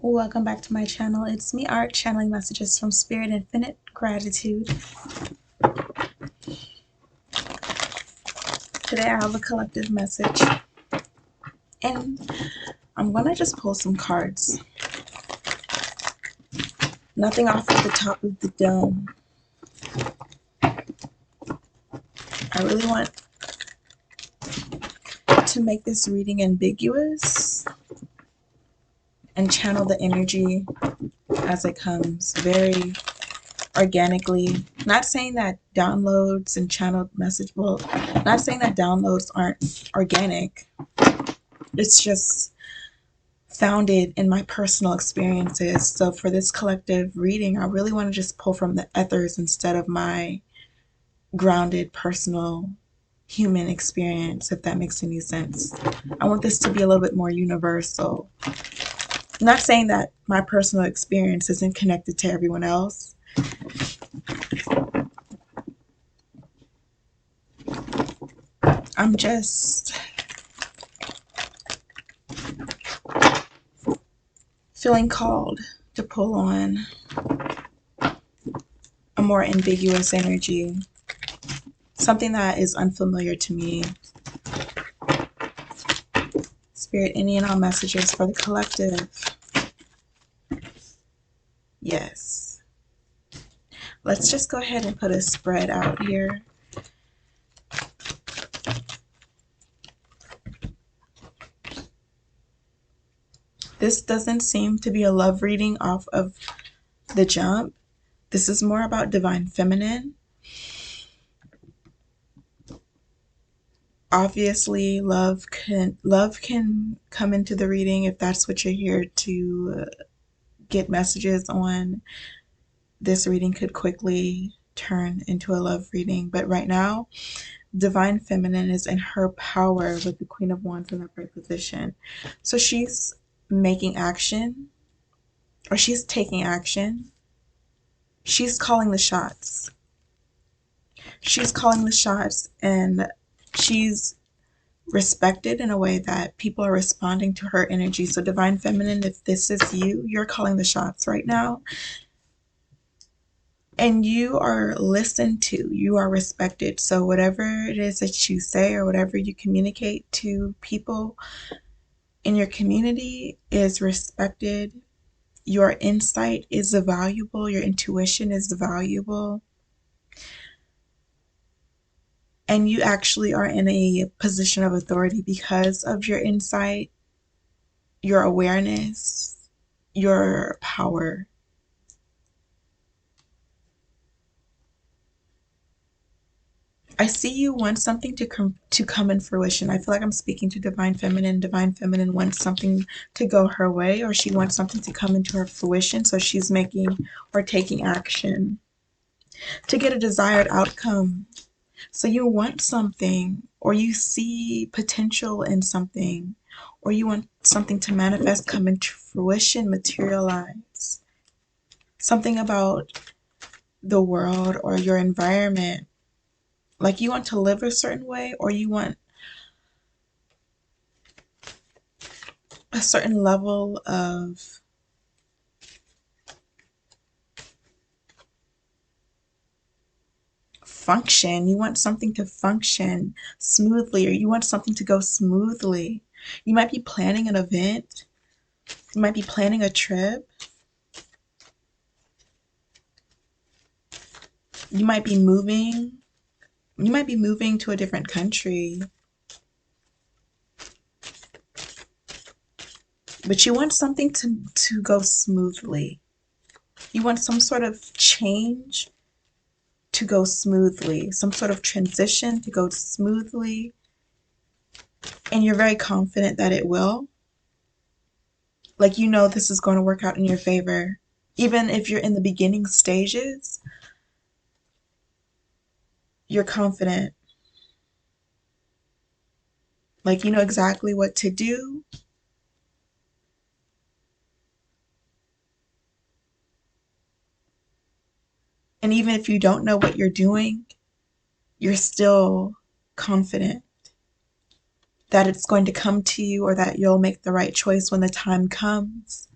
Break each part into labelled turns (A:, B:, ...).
A: Welcome back to my channel. It's me, Art, channeling messages from Spirit Infinite Gratitude. Today I have a collective message, and I'm gonna just pull some cards. Nothing off of the top of the dome. I really want to make this reading ambiguous and channel the energy as it comes very organically. Not saying that downloads and channeled message, well, not saying that downloads aren't organic. It's just founded in my personal experiences. So for this collective reading, I really want to just pull from the ethers instead of my grounded personal human experience, if that makes any sense. I want this to be a little bit more universal. Not saying that my personal experience isn't connected to everyone else. I'm just feeling called to pull on a more ambiguous energy, something that is unfamiliar to me. Spirit, any and all messages for the collective. Yes. Let's just go ahead and put a spread out here. This doesn't seem to be a love reading off of the jump. This is more about divine feminine. Obviously, love can come into the reading if that's what you're here to get messages on. This reading could quickly turn into a love reading, but right now, divine feminine is in her power with the Queen of Wands in upright position. So she's making action, or she's taking action. She's calling the shots. She's calling the shots, and she's respected in a way that people are responding to her energy. So divine feminine, if this is you, you're calling the shots right now. And you are listened to, you are respected. So whatever it is that you say or whatever you communicate to people in your community is respected. Your insight is valuable, your intuition is valuable. And you actually are in a position of authority because of your insight, your awareness, your power. I see you want something to come in fruition. I feel like I'm speaking to divine feminine. Divine feminine wants something to go her way, or she wants something to come into her fruition. So she's making or taking action to get a desired outcome. So you want something, or you see potential in something, or you want something to manifest, come into fruition, materialize. Something about the world or your environment. Like you want to live a certain way, or you want a certain level of function. You want something to function smoothly, or you want something to go smoothly. You might be planning an event. You might be planning a trip. You might be moving. You might be moving to a different country. But you want something to go smoothly. You want some sort of change to go smoothly, some sort of transition to go smoothly, and you're very confident that it will. Like you know this is going to work out in your favor. Even if you're in the beginning stages, you're confident. Like you know exactly what to do. And even if you don't know what you're doing, you're still confident that it's going to come to you, or that you'll make the right choice when the time comes.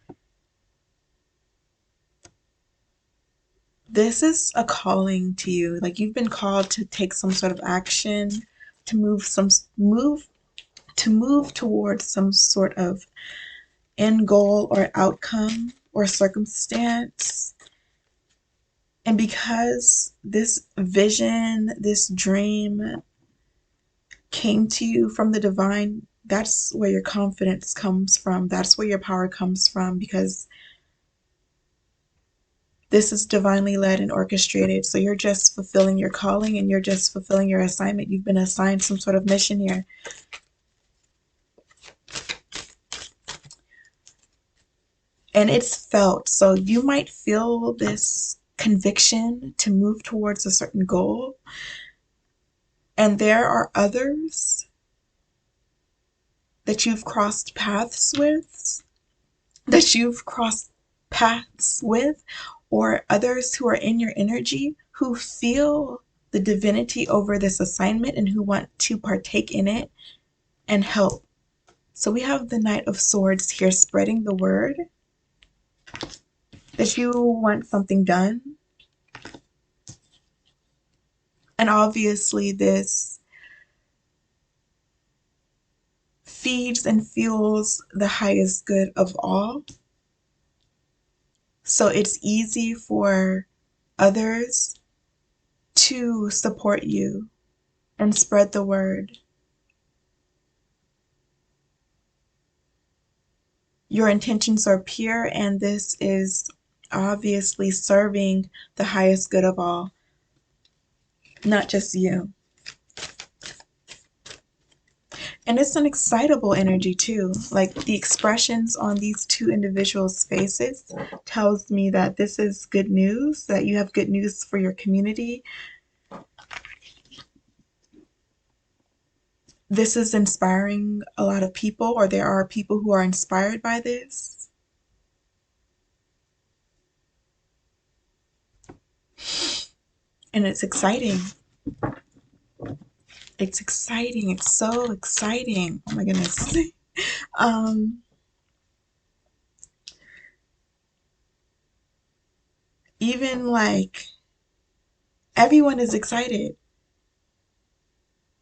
A: This is a calling to you. Like you've been called to take some sort of action, to move towards some sort of end goal or outcome or circumstance. And because this vision, this dream came to you from the divine, that's where your confidence comes from. That's where your power comes from, because this is divinely led and orchestrated. So you're just fulfilling your calling and you're just fulfilling your assignment. You've been assigned some sort of mission here. And it's felt. So you might feel this conviction to move towards a certain goal. And there are others that you've crossed paths with, or others who are in your energy who feel the divinity over this assignment and who want to partake in it and help. So we have the Knight of Swords here spreading the word that you want something done. And obviously this feeds and fuels the highest good of all. So it's easy for others to support you and spread the word. Your intentions are pure, and this is obviously serving the highest good of all, not just you. And it's an excitable energy too. Like the expressions on these two individuals' faces tells me that this is good news, that you have good news for your community. This is inspiring a lot of people, or there are people who are inspired by this. And it's exciting. It's exciting. It's so exciting. Oh my goodness. Even like everyone is excited.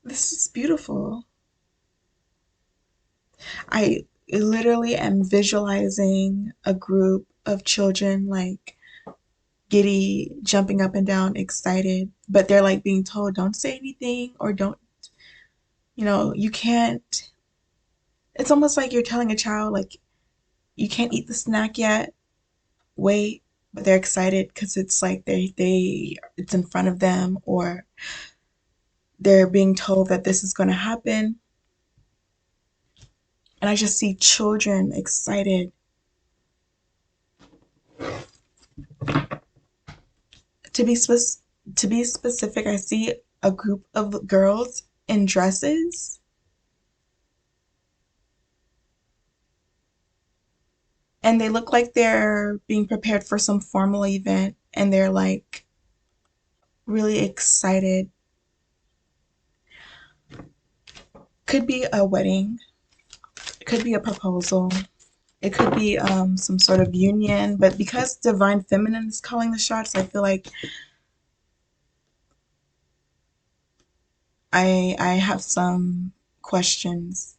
A: This is beautiful. I literally am visualizing a group of children like giddy, jumping up and down, excited, but they're like being told, don't say anything, or don't, you can't. It's almost like you're telling a child, like, you can't eat the snack yet, wait, but they're excited because it's like it's in front of them, or they're being told that this is going to happen. And I just see children excited. To be specific, I see a group of girls in dresses, and they look like they're being prepared for some formal event, and they're like really excited. Could be a wedding, it could be a proposal, it could be some sort of union, but because Divine Feminine is calling the shots, I feel like I have some questions.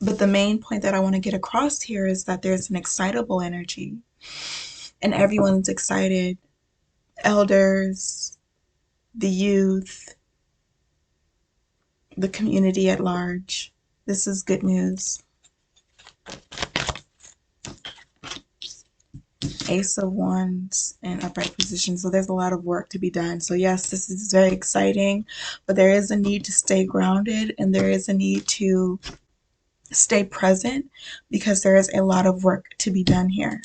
A: But the main point that I want to get across here is that there's an excitable energy, and everyone's excited. Elders, the youth, the community at large. This is good news. Ace of Wands in upright position. So there's a lot of work to be done. So yes, this is very exciting, but there is a need to stay grounded, and there is a need to stay present, because there is a lot of work to be done here.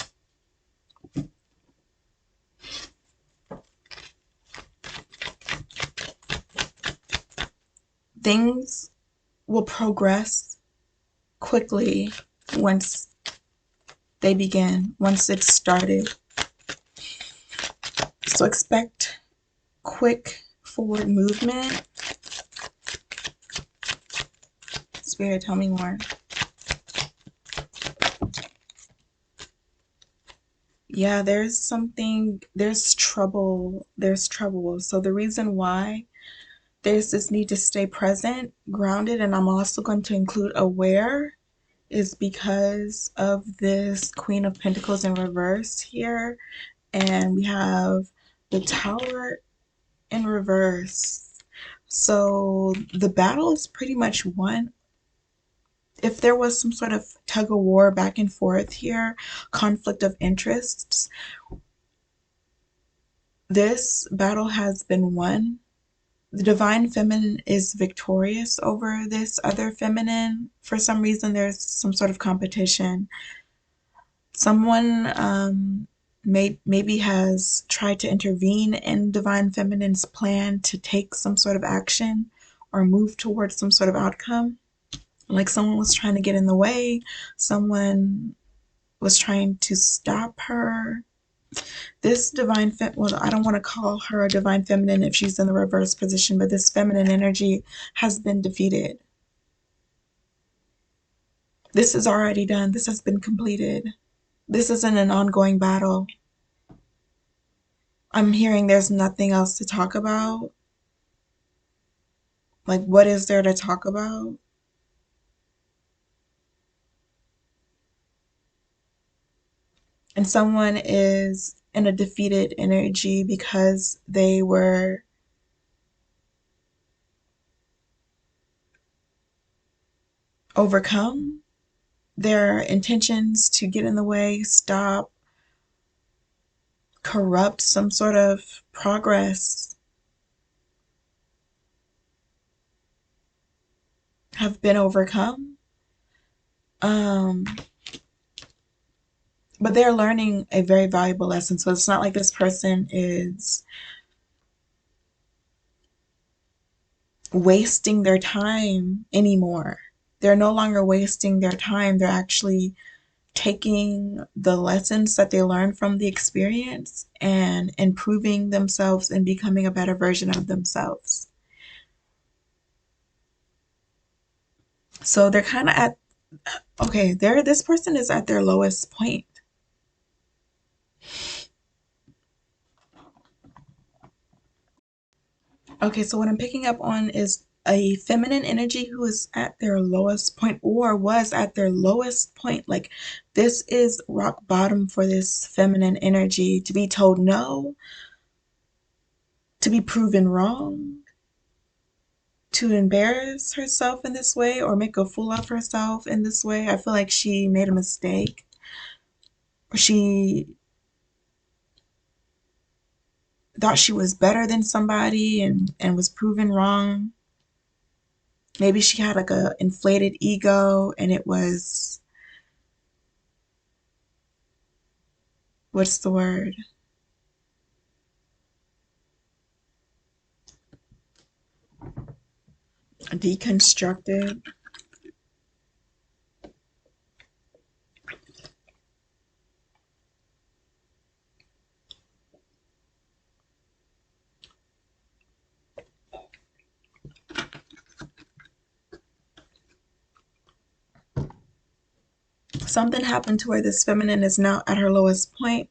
A: Things will progress quickly once they begin, once it's started. So expect quick forward movement. Spirit, tell me more. Yeah, there's trouble. There's trouble. So the reason why there's this need to stay present, grounded, and I'm also going to include aware is because of this Queen of Pentacles in reverse here. And we have the Tower in reverse. So the battle is pretty much won. If there was some sort of tug of war back and forth here, conflict of interests, this battle has been won. The divine feminine is victorious over this other feminine. For some reason, there's some sort of competition. Someone maybe has tried to intervene in divine feminine's plan to take some sort of action or move towards some sort of outcome. Like someone was trying to get in the way, someone was trying to stop her. This well, I don't want to call her a divine feminine if she's in the reverse position, but this feminine energy has been defeated. This is already done. This has been completed. This isn't an ongoing battle. I'm hearing there's nothing else to talk about. Like, what is there to talk about? And someone is in a defeated energy because they were overcome. Their intentions to get in the way, stop, corrupt some sort of progress have been overcome. But they're learning a very valuable lesson. So it's not like this person is wasting their time anymore. They're no longer wasting their time. They're actually taking the lessons that they learned from the experience and improving themselves and becoming a better version of themselves. So they're kind of at, okay, this person is at their lowest point. Okay, so what I'm picking up on is a feminine energy who is at their lowest point or was at their lowest point. Like, this is rock bottom for this feminine energy, to be told no, to be proven wrong, to embarrass herself in this way or make a fool of herself in this way. I feel like she made a mistake. She thought she was better than somebody and was proven wrong. Maybe she had like a inflated ego and it was, what's the word? Deconstructed. Something happened to where this feminine is now at her lowest point,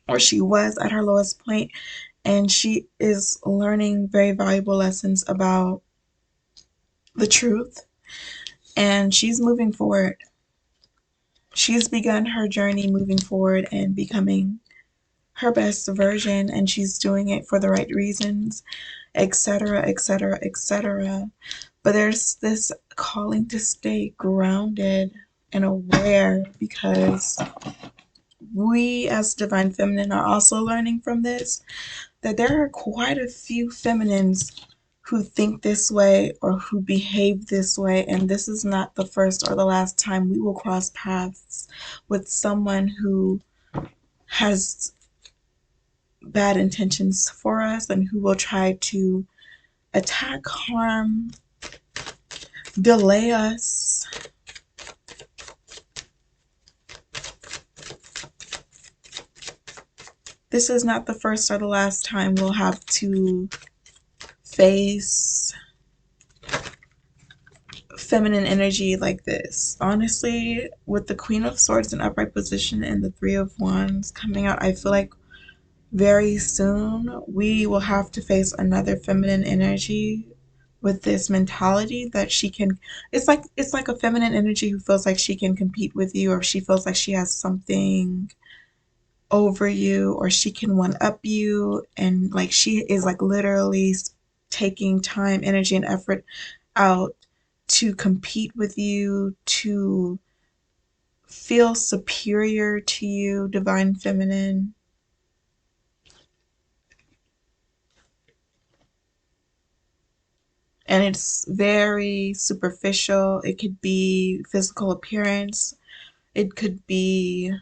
A: or she was at her lowest point, and she is learning very valuable lessons about the truth, and she's moving forward. She's begun her journey moving forward and becoming her best version, and she's doing it for the right reasons, etc., etc., etc. But there's this calling to stay grounded and aware, because we as divine feminine are also learning from this that there are quite a few feminines who think this way or who behave this way, and this is not the first or the last time we will cross paths with someone who has bad intentions for us and who will try to attack, harm, delay us. This is not the first or the last time we'll have to face feminine energy like this. Honestly, with the Queen of Swords in upright position and the Three of Wands coming out, I feel like very soon we will have to face another feminine energy with this mentality that she can, it's like a feminine energy who feels like she can compete with you, or she feels like she has something over you, or she can one up you, and like she is like literally taking time, energy, and effort out to compete with you, to feel superior to you, divine feminine. And it's very superficial. It could be physical appearance, it could be,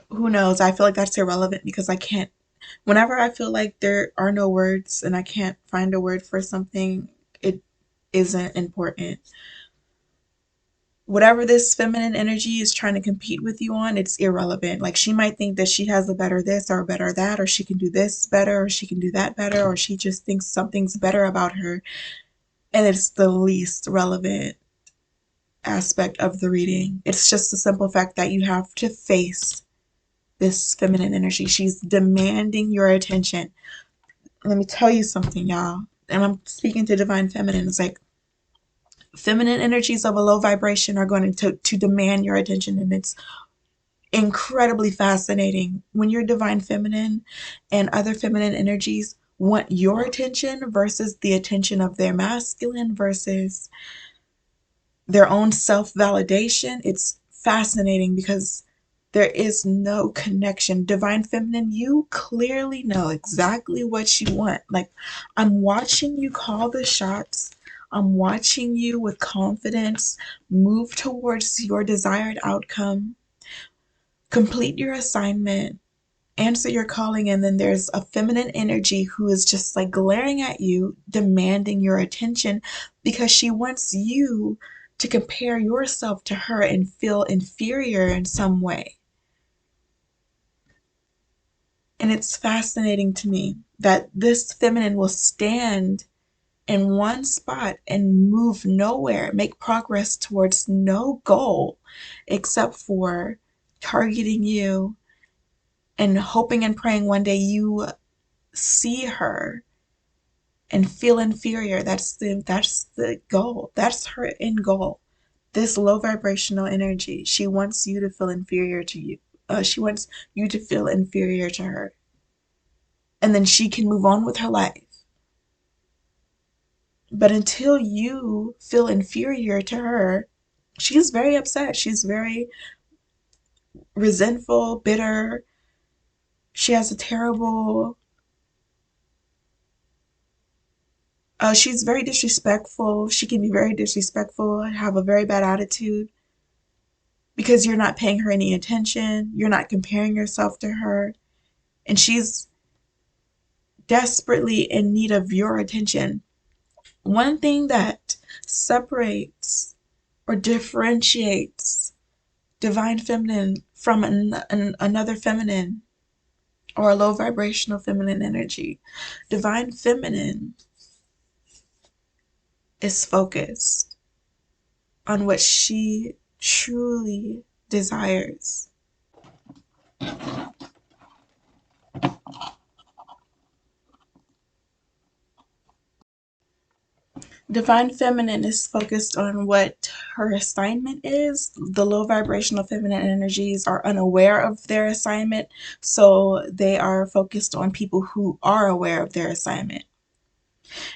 A: who knows. I feel like that's irrelevant because I can't, whenever I feel like there are no words and I can't find a word for something, it isn't important. Whatever this feminine energy is trying to compete with you on, it's irrelevant. Like she might think that she has a better this or a better that, or she can do this better, or she can do that better, or she just thinks something's better about her. And it's the least relevant aspect of the reading. It's just the simple fact that you have to face this feminine energy. She's demanding your attention. Let me tell you something, y'all. And I'm speaking to divine feminine. It's like feminine energies of a low vibration are going to demand your attention, and it's incredibly fascinating when you're divine feminine and other feminine energies want your attention versus the attention of their masculine versus their own self-validation. It's fascinating because there is no connection. Divine feminine, you clearly know exactly what you want. Like, I'm watching you call the shots. I'm watching you with confidence move towards your desired outcome, complete your assignment, answer your calling, and then there's a feminine energy who is just like glaring at you, demanding your attention because she wants you to compare yourself to her and feel inferior in some way. And it's fascinating to me that this feminine will stand in one spot and move nowhere, make progress towards no goal except for targeting you and hoping and praying one day you see her and feel inferior. That's the goal. That's her end goal. This low vibrational energy, she wants you to feel inferior to you. She wants you to feel inferior to her, and then she can move on with her life. But until you feel inferior to her, she's very upset. She's very resentful, bitter. She has a terrible, she's very disrespectful. She can be very disrespectful, have a very bad attitude because you're not paying her any attention. You're not comparing yourself to her. And she's desperately in need of your attention. One thing that separates or differentiates divine feminine from another feminine or a low vibrational feminine energy, divine feminine is focused on what she truly desires. Divine feminine is focused on what her assignment is. The low vibrational feminine energies are unaware of their assignment, so they are focused on people who are aware of their assignment.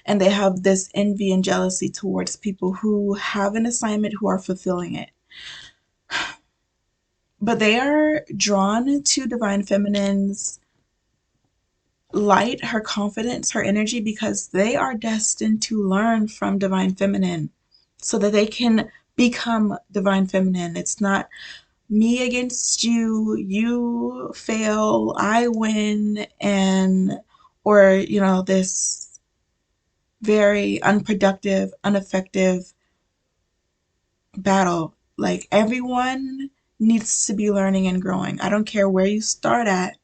A: And they have this envy and jealousy towards people who have an assignment, who are fulfilling it. But they are drawn to divine feminine's light, her confidence, her energy, because they are destined to learn from divine feminine so that they can become divine feminine. It's not me against you, you fail, I win, and, or, this very unproductive, ineffective battle. Like, everyone needs to be learning and growing. I don't care where you start at,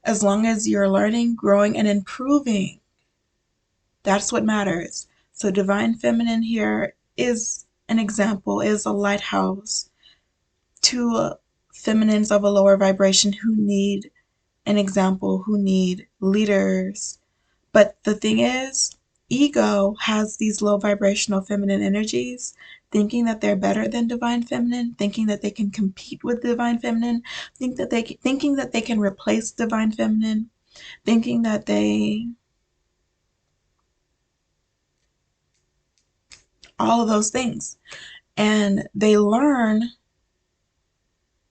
A: as long as you're learning, growing, and improving. That's what matters. So divine feminine here is an example, is a lighthouse to feminines of a lower vibration who need an example, who need leaders. But the thing is, ego has these low vibrational feminine energies, thinking that they're better than divine feminine, thinking that they can compete with divine feminine, thinking that they can replace divine feminine, thinking that they all of those things. And they learn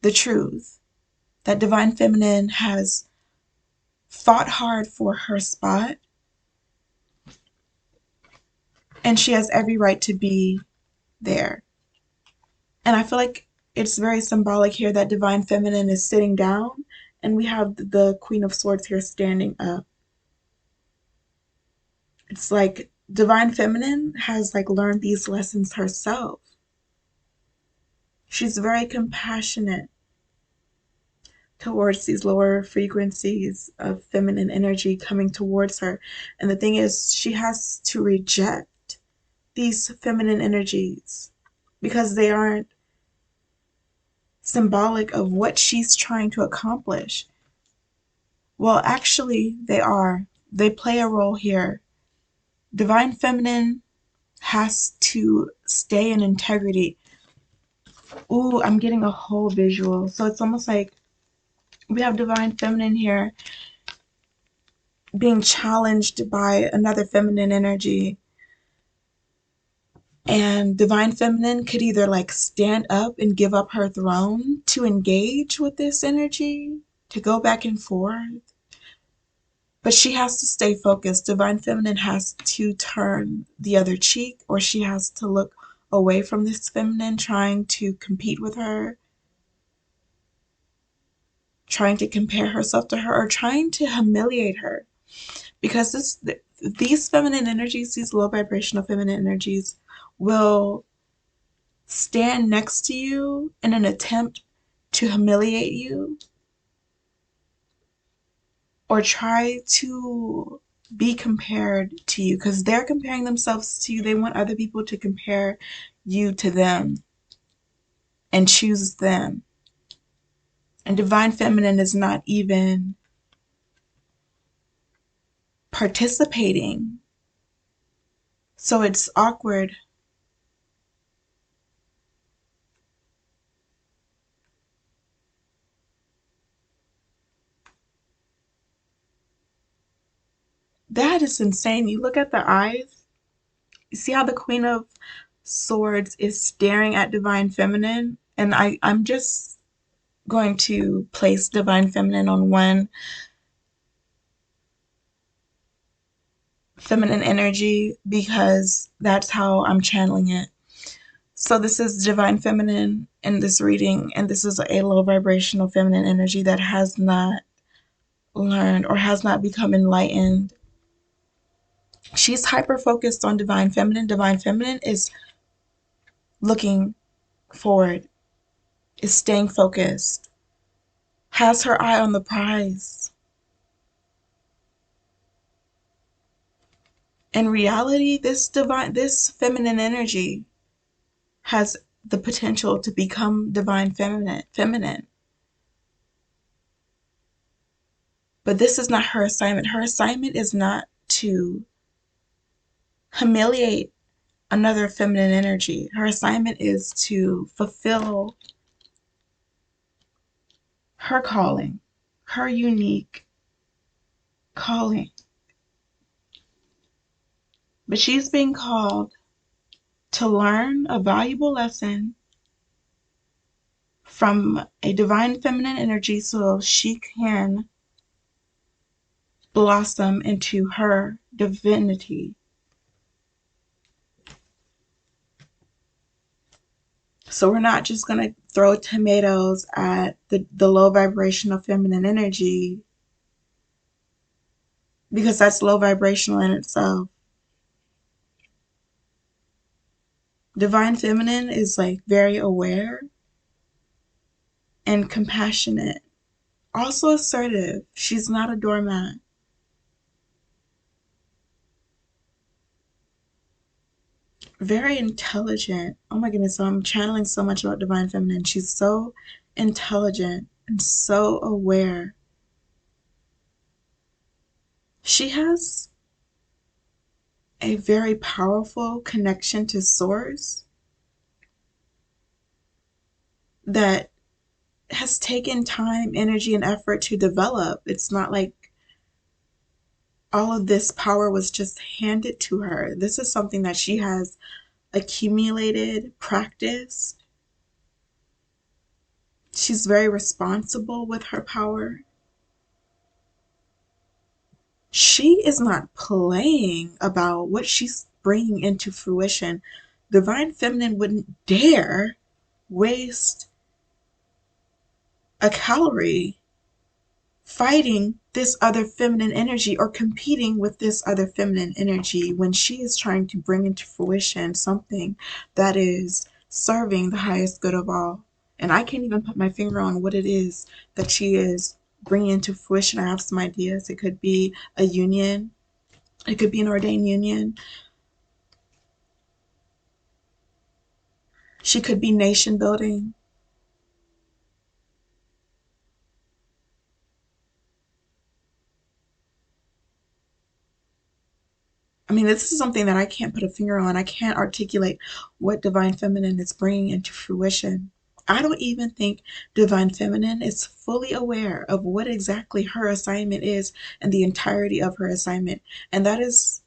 A: the truth that divine feminine has fought hard for her spot, and she has every right to be there. And I feel like it's very symbolic here that divine feminine is sitting down and we have the Queen of Swords here standing up. It's like divine feminine has like learned these lessons herself. She's very compassionate towards these lower frequencies of feminine energy coming towards her. And the thing is, she has to reject these feminine energies because they aren't symbolic of what she's trying to accomplish. Well, actually, they are. They play a role here. Divine feminine has to stay in integrity. Ooh, I'm getting a whole visual. So it's almost like we have divine feminine here being challenged by another feminine energy. And divine feminine could either like stand up and give up her throne to engage with this energy, to go back and forth. But she has to stay focused. Divine feminine has to turn the other cheek, or she has to look away from this feminine trying to compete with her, trying to compare herself to her, or trying to humiliate her. Because these feminine energies, these low vibrational feminine energies, will stand next to you in an attempt to humiliate you or try to be compared to you because they're comparing themselves to you. They want other people to compare you to them and choose them. And divine feminine is not even participating. So it's awkward. That is insane. You look at the eyes. You see how the Queen of Swords is staring at divine feminine? And I'm just going to place divine feminine on one feminine energy because that's how I'm channeling it. So this is divine feminine in this reading, and this is a low vibrational feminine energy that has not learned or has not become enlightened. She's hyper focused on divine feminine. Divine feminine is looking forward, is staying focused, has her eye on the prize. In reality, this feminine energy has the potential to become divine feminine. But this is not her assignment. Her assignment is not to humiliate another feminine energy. Her assignment is to fulfill her calling, her unique calling. But she's being called to learn a valuable lesson from a divine feminine energy so she can blossom into her divinity. So we're not just going to throw tomatoes at the low vibrational feminine energy because that's low vibrational in itself. Divine feminine is like very aware and compassionate, also assertive. She's not a doormat. very intelligent. Oh my goodness, so I'm channeling so much about Divine Feminine. She's so intelligent and so aware. She has a very powerful connection to Source that has taken time, energy, and effort to develop. It's not like all of this power was just handed to her. This is something that she has accumulated, practiced. She's very responsible with her power. She is not playing about what she's bringing into fruition. Divine Feminine wouldn't dare waste a calorie fighting this other feminine energy or competing with this other feminine energy when she is trying to bring into fruition something that is serving the highest good of all. And I can't even put my finger on what it is that she is bringing into fruition. I have some ideas. It could be a union, it could be an ordained union, she could be nation building. I mean, this is something that I can't put a finger on. I can't articulate what Divine Feminine is bringing into fruition. I don't even think Divine Feminine is fully aware of what exactly her assignment is and the entirety of her assignment. And that is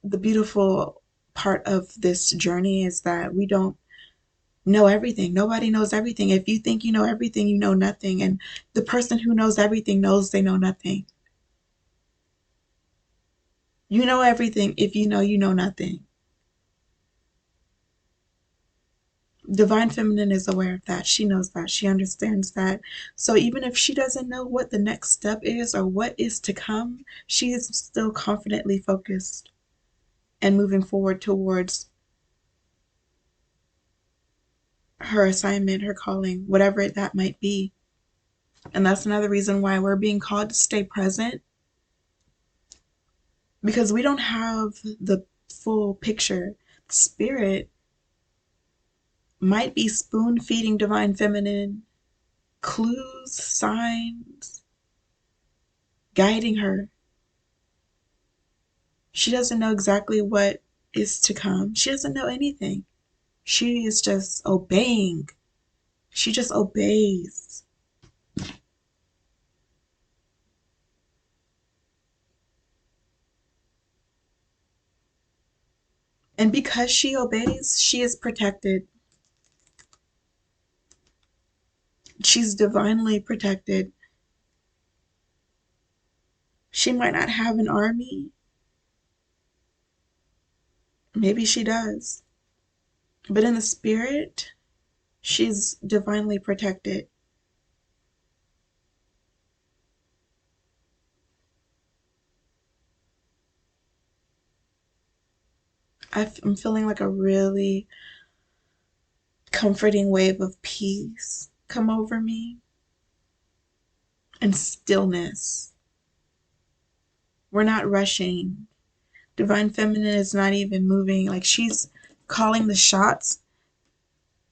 A: the beautiful part of this journey, is that we don't know everything. Nobody knows everything. If you think you know everything, you know nothing. And the person who knows everything knows they know nothing. You know everything if you know nothing. Divine Feminine is aware of that. She knows that. She understands that. So even if she doesn't know what the next step is or what is to come, she is still confidently focused and moving forward towards her assignment, her calling, whatever that might be. And that's another reason why we're being called to stay present, because we don't have the full picture. Spirit might be spoon feeding Divine Feminine clues, signs, guiding her. She doesn't know exactly what is to come. She doesn't know anything. She is just obeying. She just obeys. And because she obeys, she is protected. She's divinely protected. She might not have an army. Maybe she does. But in the spirit, she's divinely protected. I'm feeling like a really comforting wave of peace come over me and stillness. We're not rushing. Divine Feminine is not even moving. Like, she's calling the shots.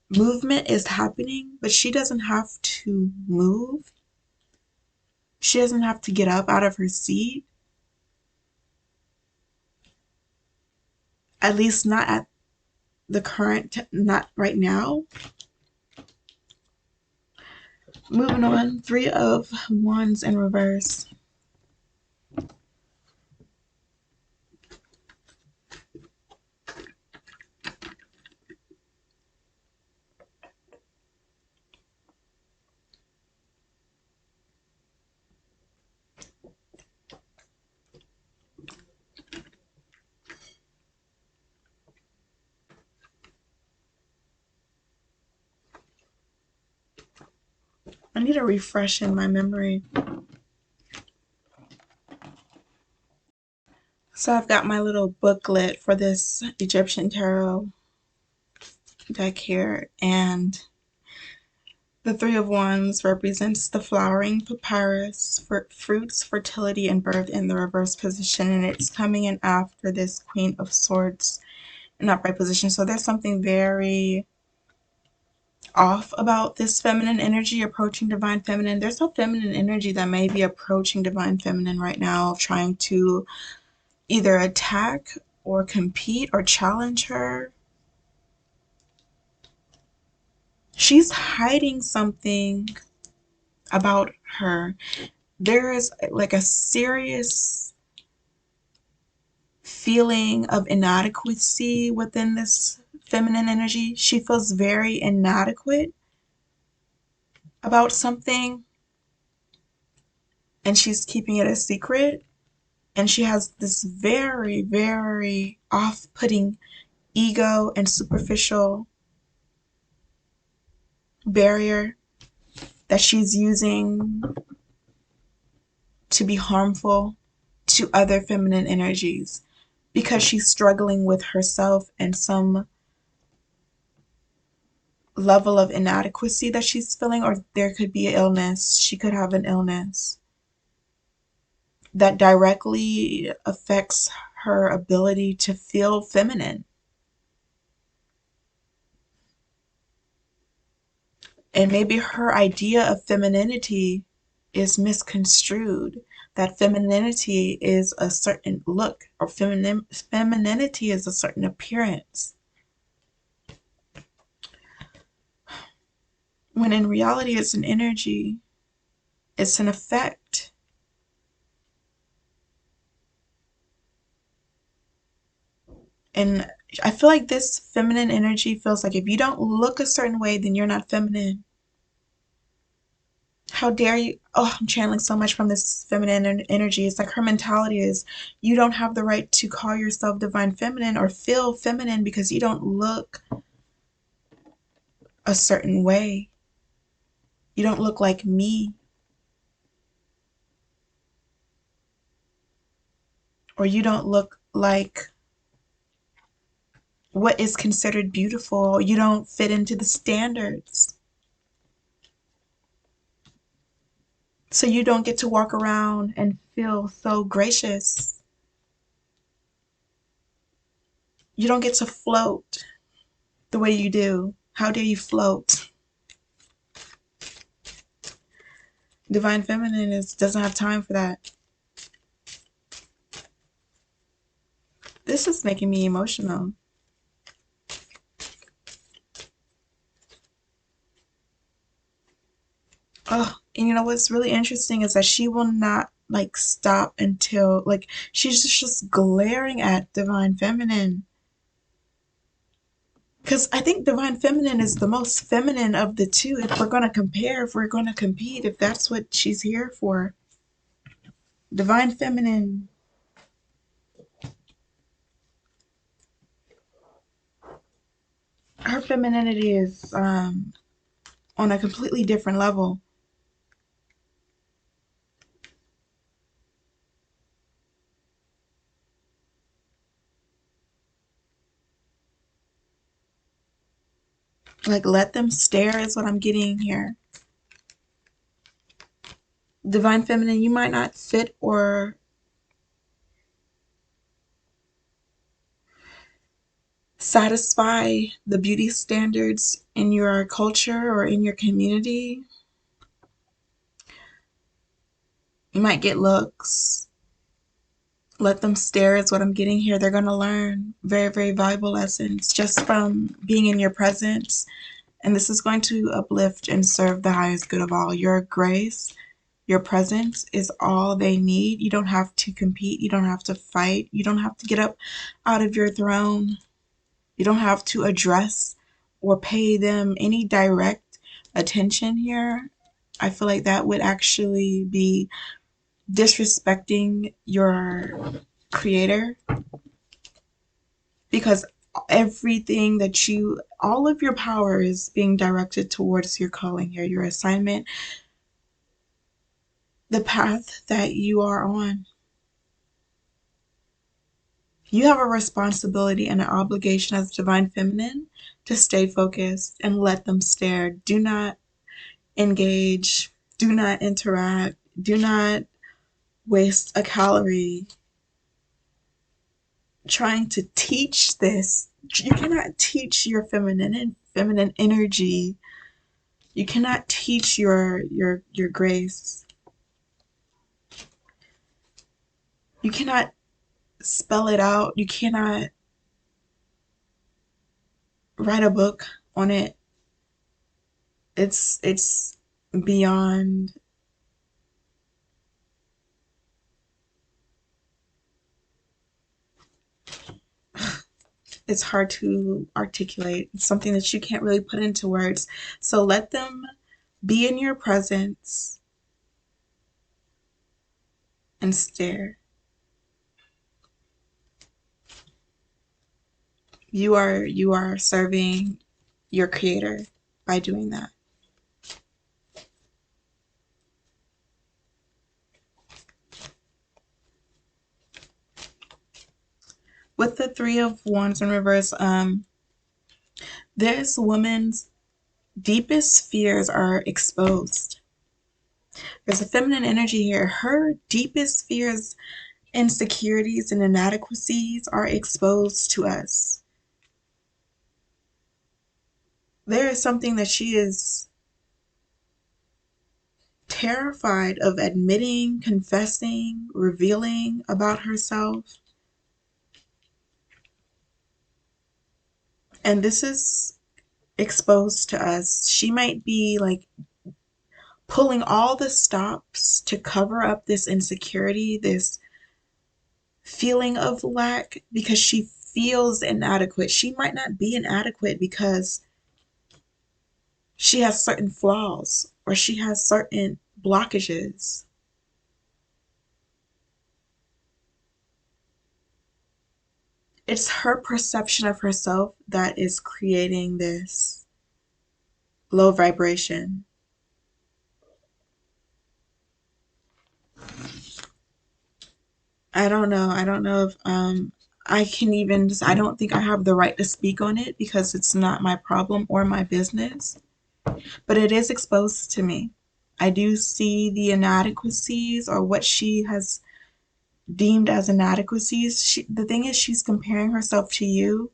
A: Movement is happening, but she doesn't have to move. She doesn't have to get up out of her seat. At least not at the current, not right now. Moving on, Three of Wands in reverse. I need a refresh in my memory. So I've got my little booklet for this Egyptian tarot deck here, and the Three of Wands represents the flowering papyrus for fruits, fertility, and birth in the reverse position, and it's coming in after this Queen of Swords in upright position. So there's something very off about this feminine energy approaching divine feminine. There's a feminine energy that may be approaching divine feminine right now, trying to either attack or compete or challenge her. She's hiding something about her. There is like a serious feeling of inadequacy within this feminine energy. She feels very inadequate about something, and she's keeping it a secret. And she has this very, very off-putting ego and superficial barrier that she's using to be harmful to other feminine energies because she's struggling with herself and some level of inadequacy that she's feeling, or there could be an illness. She could have an illness that directly affects her ability to feel feminine. And maybe her idea of femininity is misconstrued. That femininity is a certain look, or femininity is a certain appearance. When in reality, it's an energy, it's an effect. And I feel like this feminine energy feels like if you don't look a certain way, then you're not feminine. How dare you? Oh, I'm channeling so much from this feminine energy. It's like her mentality is you don't have the right to call yourself divine feminine or feel feminine because you don't look a certain way. You don't look like me. Or you don't look like what is considered beautiful. You don't fit into the standards. So you don't get to walk around and feel so gracious. You don't get to float the way you do. How dare you float? Divine feminine doesn't have time for that. This is making me emotional. Oh, and you know what's really interesting is that she will not like stop until like she's just glaring at divine feminine. Because I think divine feminine is the most feminine of the two. If we're going to compare, if we're going to compete, if that's what she's here for. Divine feminine, her femininity is on a completely different level. Like, let them stare is what I'm getting here. Divine feminine, you might not fit or satisfy the beauty standards in your culture or in your community. You might get looks. Let them stare is what I'm getting here. They're going to learn very, very valuable lessons just from being in your presence. And this is going to uplift and serve the highest good of all. Your grace, your presence is all they need. You don't have to compete. You don't have to fight. You don't have to get up out of your throne. You don't have to address or pay them any direct attention here. I feel like that would actually be disrespecting your creator, because everything that all of your power is being directed towards your calling here, your assignment, the path that you are on. You have a responsibility and an obligation as divine feminine to stay focused and let them stare. Do not engage. Do not interact. Do not waste a calorie. trying to teach this. You cannot teach your feminine energy. You cannot teach your grace. You cannot spell it out. You cannot write a book on it. It's beyond. It's hard to articulate. It's something that you can't really put into words. So let them be in your presence and stare. You are serving your creator by doing that. With the Three of Wands in reverse, this woman's deepest fears are exposed. There's a feminine energy here. Her deepest fears, insecurities, and inadequacies are exposed to us. There is something that she is terrified of admitting, confessing, revealing about herself. And this is exposed to us. She might be like pulling all the stops to cover up this insecurity, this feeling of lack, because she feels inadequate. She might not be inadequate because she has certain flaws or she has certain blockages. It's her perception of herself that is creating this low vibration. I don't know. I don't know if I can even just, I don't think I have the right to speak on it because it's not my problem or my business. But it is exposed to me. I do see the inadequacies or what she has deemed as inadequacies. The thing is, she's comparing herself to you.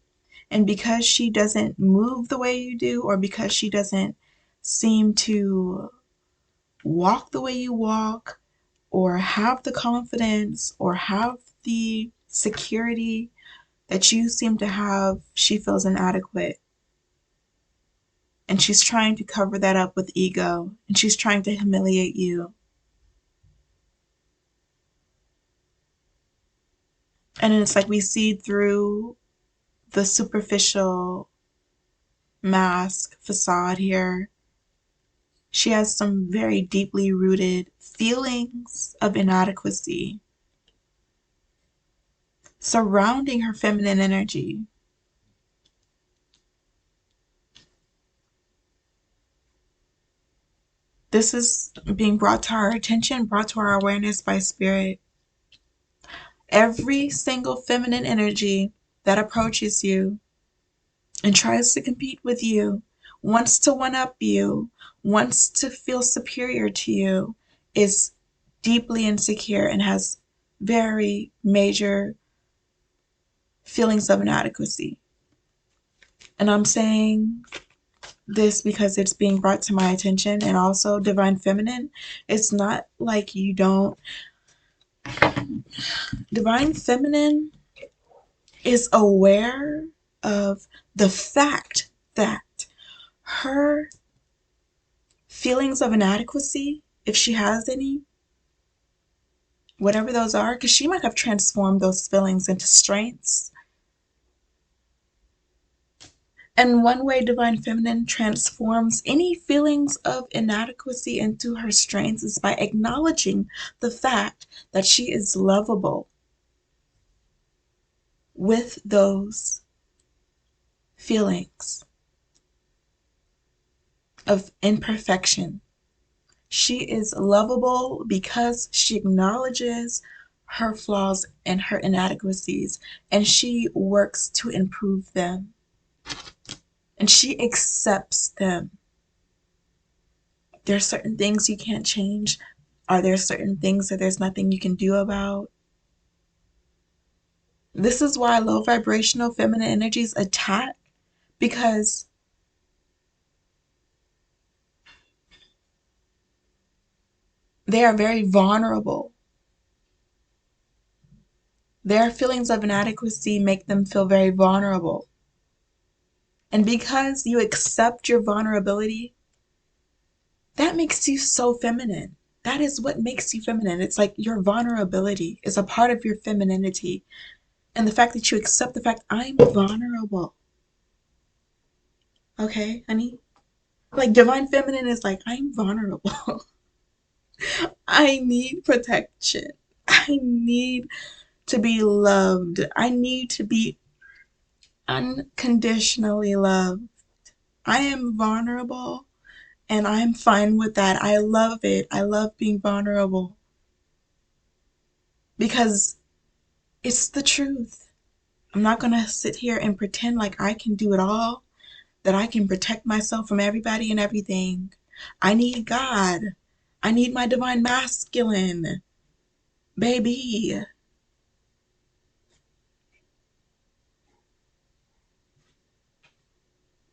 A: And because she doesn't move the way you do, or because she doesn't seem to walk the way you walk, or have the confidence, or have the security that you seem to have, she feels inadequate. And she's trying to cover that up with ego, and she's trying to humiliate you. And it's like we see through the superficial mask facade here. She has some very deeply rooted feelings of inadequacy surrounding her feminine energy. This is being brought to our attention, brought to our awareness by spirit. Every single feminine energy that approaches you and tries to compete with you, wants to one-up you, wants to feel superior to you, is deeply insecure and has very major feelings of inadequacy. And I'm saying this because it's being brought to my attention. And also divine feminine, it's not like you don't. Divine feminine is aware of the fact that her feelings of inadequacy, if she has any, whatever those are, because she might have transformed those feelings into strengths. And one way Divine Feminine transforms any feelings of inadequacy into her strengths is by acknowledging the fact that she is lovable with those feelings of imperfection. She is lovable because she acknowledges her flaws and her inadequacies, and she works to improve them. And she accepts them. There are certain things you can't change. Are there certain things that there's nothing you can do about? This is why low vibrational feminine energies attack, because they are very vulnerable. Their feelings of inadequacy make them feel very vulnerable. And because you accept your vulnerability, that makes you so feminine. That is what makes you feminine. It's like your vulnerability is a part of your femininity. And the fact that you accept the fact I'm vulnerable. Okay, honey? Like divine feminine is like, I'm vulnerable. I need protection. I need to be loved. I need to be unconditionally loved. I am vulnerable and I'm fine with that. I love it. I love being vulnerable because it's the truth. I'm not going to sit here and pretend like I can do it all, that I can protect myself from everybody and everything. I need God. I need my divine masculine. Baby.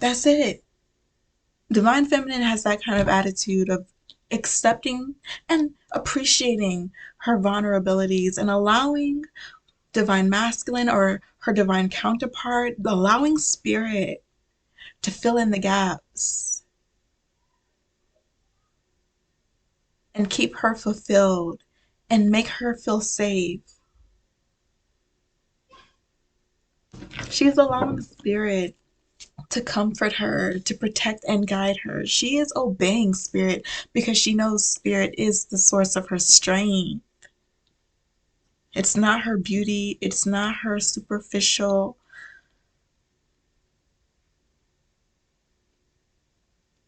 A: That's it. Divine feminine has that kind of attitude of accepting and appreciating her vulnerabilities and allowing divine masculine or her divine counterpart, allowing spirit to fill in the gaps and keep her fulfilled and make her feel safe. She's allowing spirit to comfort her, to protect and guide her. She is obeying spirit because she knows spirit is the source of her strength. It's not her beauty, it's not her superficial.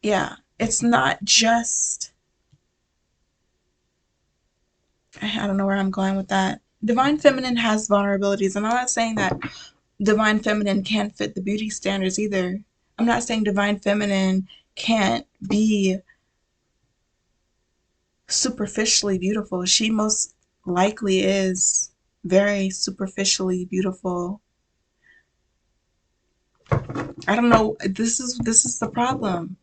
A: Yeah, it's not just, I don't know where I'm going with that. Divine feminine has vulnerabilities, and I'm not saying that divine feminine can't fit the beauty standards either. I'm not saying divine feminine can't be superficially beautiful. She most likely is very superficially beautiful. I don't know. This is the problem.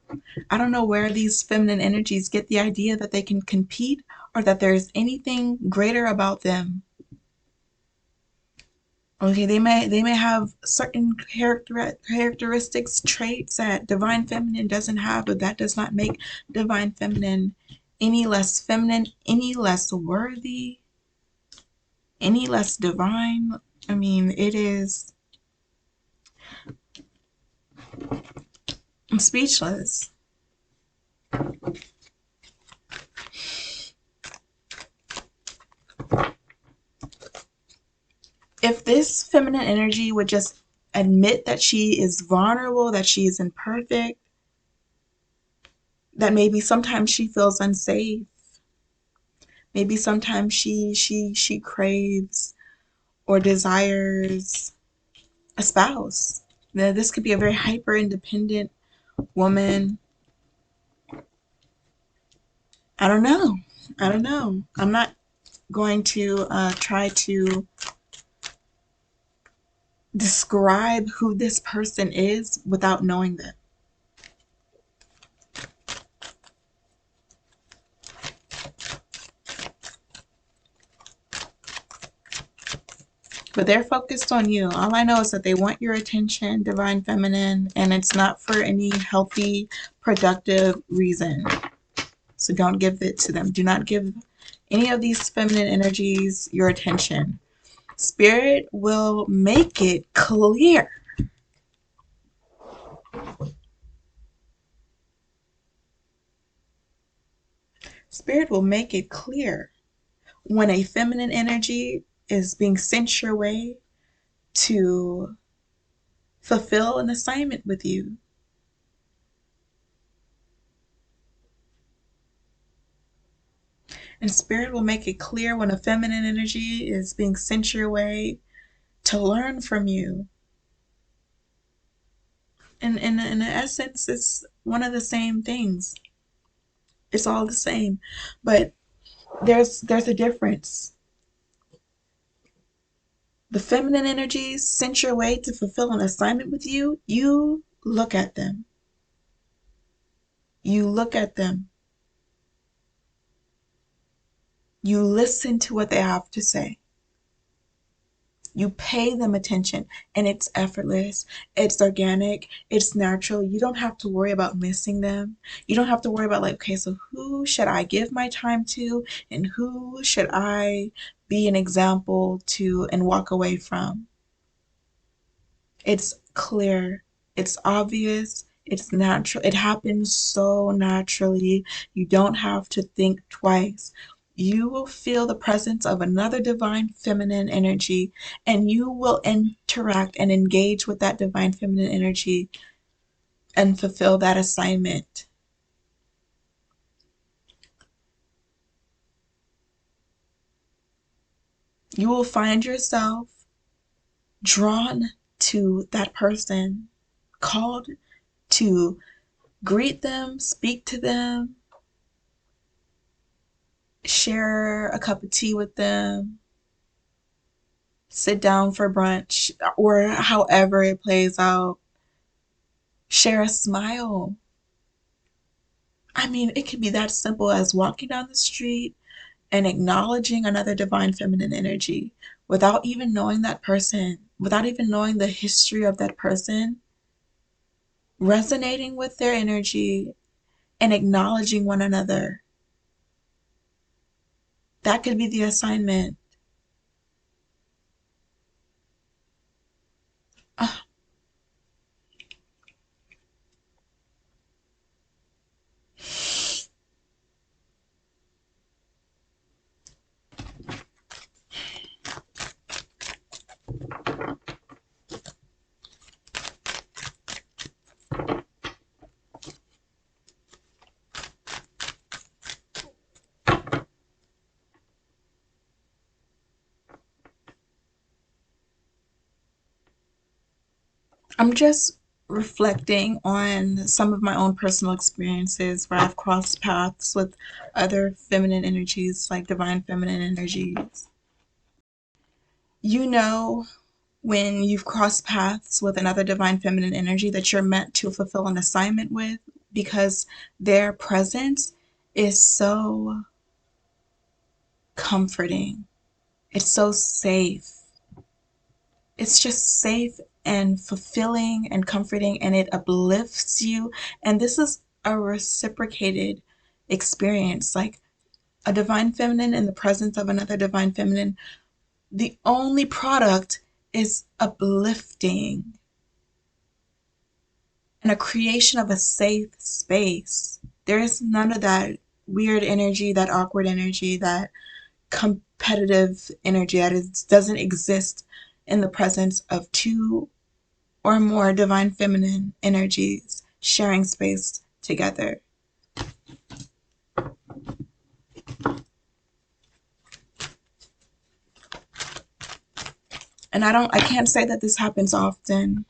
A: I don't know where these feminine energies get the idea that they can compete or that there's anything greater about them. Okay, they may have certain characteristics, traits that divine feminine doesn't have, but that does not make divine feminine any less feminine, any less worthy, any less divine. I mean, it is. I'm speechless. If this feminine energy would just admit that she is vulnerable, that she is imperfect, that maybe sometimes she feels unsafe, maybe sometimes she craves or desires a spouse. Now, this could be a very hyper independent woman. I don't know. I don't know. I'm not going to try to describe who this person is without knowing them. But they're focused on you. All I know is that they want your attention, divine feminine, and it's not for any healthy, productive reason. So don't give it to them. Do not give any of these feminine energies your attention. Spirit will make it clear. Spirit will make it clear when a feminine energy is being sent your way to fulfill an assignment with you. And Spirit will make it clear when a feminine energy is being sent your way to learn from you. And in essence, it's one of the same things. It's all the same. But there's a difference. The feminine energies sent your way to fulfill an assignment with you. You look at them. You look at them. You listen to what they have to say. You pay them attention, and it's effortless, it's organic, it's natural. You don't have to worry about missing them. You don't have to worry about, like, okay, so who should I give my time to, and who should I be an example to and walk away from? It's clear, it's obvious, it's natural. It happens so naturally. You don't have to think twice. You will feel the presence of another divine feminine energy, and you will interact and engage with that divine feminine energy and fulfill that assignment. You will find yourself drawn to that person, called to greet them, speak to them, share a cup of tea with them, sit down for brunch, or however it plays out, share a smile. I mean, it could be that simple as walking down the street and acknowledging another divine feminine energy without even knowing that person, without even knowing the history of that person, resonating with their energy and acknowledging one another. That could be the assignment. Ah, I'm just reflecting on some of my own personal experiences where I've crossed paths with other feminine energies, like divine feminine energies. You know, when you've crossed paths with another divine feminine energy that you're meant to fulfill an assignment with, because their presence is so comforting. It's so safe. It's just safe and fulfilling and comforting, and it uplifts you. And this is a reciprocated experience, like a divine feminine in the presence of another divine feminine. The only product is uplifting and a creation of a safe space. There is none of that weird energy, that awkward energy, that competitive energy that doesn't exist in the presence of two or more divine feminine energies sharing space together. And I can't say that this happens often.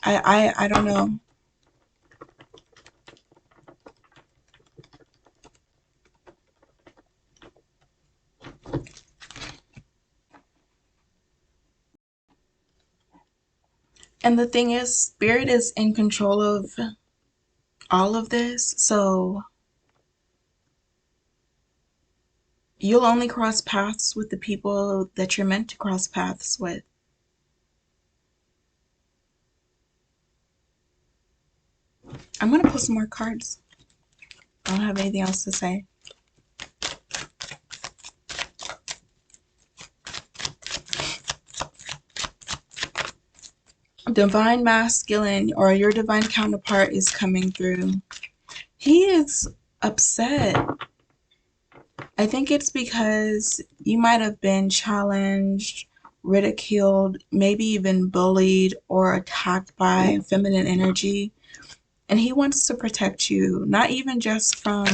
A: I don't know. And the thing is, spirit is in control of all of this, so you'll only cross paths with the people that you're meant to cross paths with. I'm gonna pull some more cards. I don't have anything else to say. Divine masculine or your divine counterpart is coming through. He is upset. I think it's because you might have been challenged, ridiculed, maybe even bullied or attacked by feminine energy. And he wants to protect you, not even just from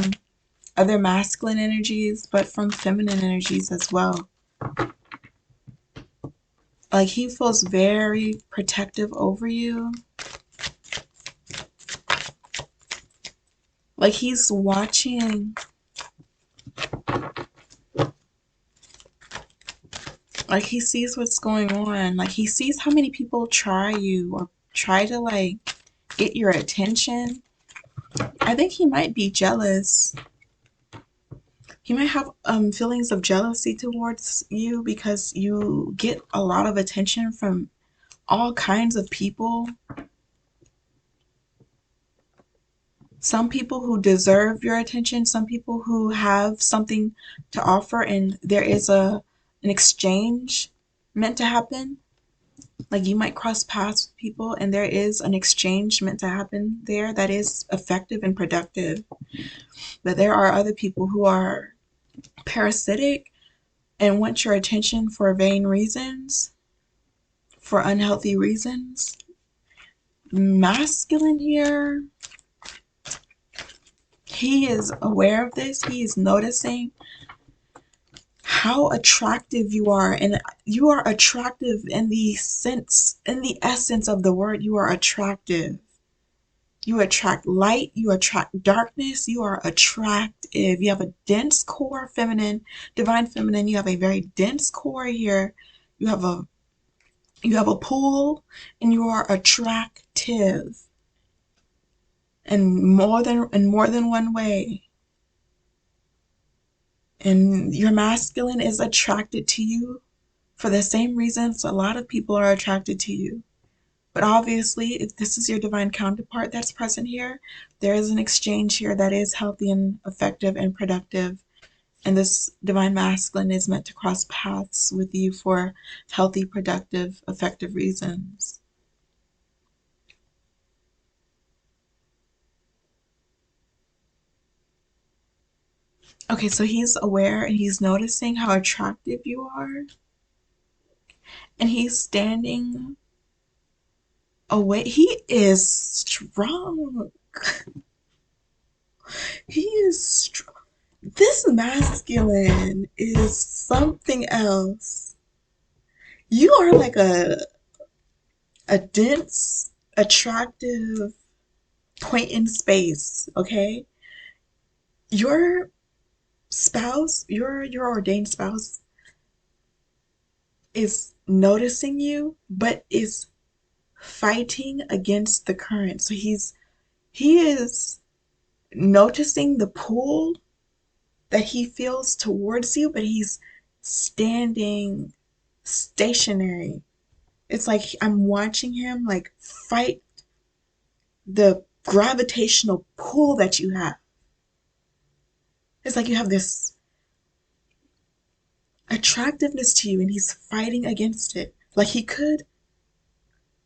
A: other masculine energies, but from feminine energies as well. Like, he feels very protective over you. Like, he's watching. Like he sees what's going on. Like he sees how many people try you or try to like get your attention. I think he might be jealous. He might have feelings of jealousy towards you because you get a lot of attention from all kinds of people. Some people who deserve your attention, some people who have something to offer, and there is an exchange meant to happen. Like you might cross paths with people, and there is an exchange meant to happen there that is effective and productive. But there are other people who are parasitic and want your attention for vain reasons, for unhealthy reasons. Masculine here, he is aware of this. He is noticing how attractive you are, and you are attractive in the sense, in the essence of the word. You are attractive. You attract light, you attract darkness, you are attractive. You have a dense core, feminine, divine feminine. You have a very dense core here. You have a pull, and you are attractive in more than one way. And your masculine is attracted to you for the same reasons a lot of people are attracted to you. But obviously, if this is your divine counterpart that's present here, there is an exchange here that is healthy and effective and productive. And this divine masculine is meant to cross paths with you for healthy, productive, effective reasons. Okay, so he's aware and he's noticing how attractive you are. And he's standing away. He is strong. He is strong. This masculine is something else. You are like a dense, attractive point in space, okay? Your spouse, your ordained spouse is noticing you, but is fighting against the current. So he is noticing the pull that he feels towards you, but he's standing stationary. It's like I'm watching him like fight the gravitational pull that you have. It's like you have this attractiveness to you and he's fighting against it. Like he could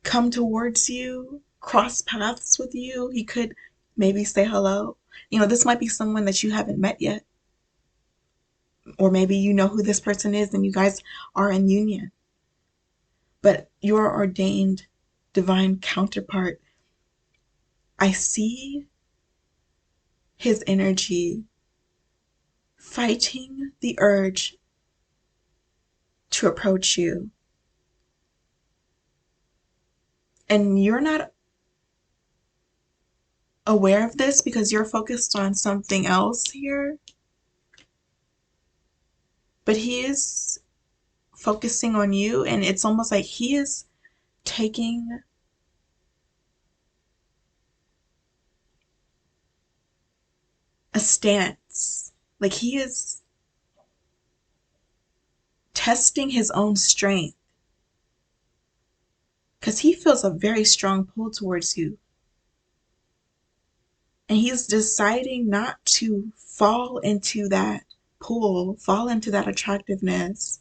A: come towards you, cross paths with you. He could maybe say hello. You know, this might be someone that you haven't met yet. Or maybe you know who this person is and you guys are in union. But your ordained divine counterpart, I see his energy fighting the urge to approach you. And you're not aware of this because you're focused on something else here. But he is focusing on you, and it's almost like he is taking a stance. Like he is testing his own strength because he feels a very strong pull towards you. And he's deciding not to fall into that pull, fall into that attractiveness.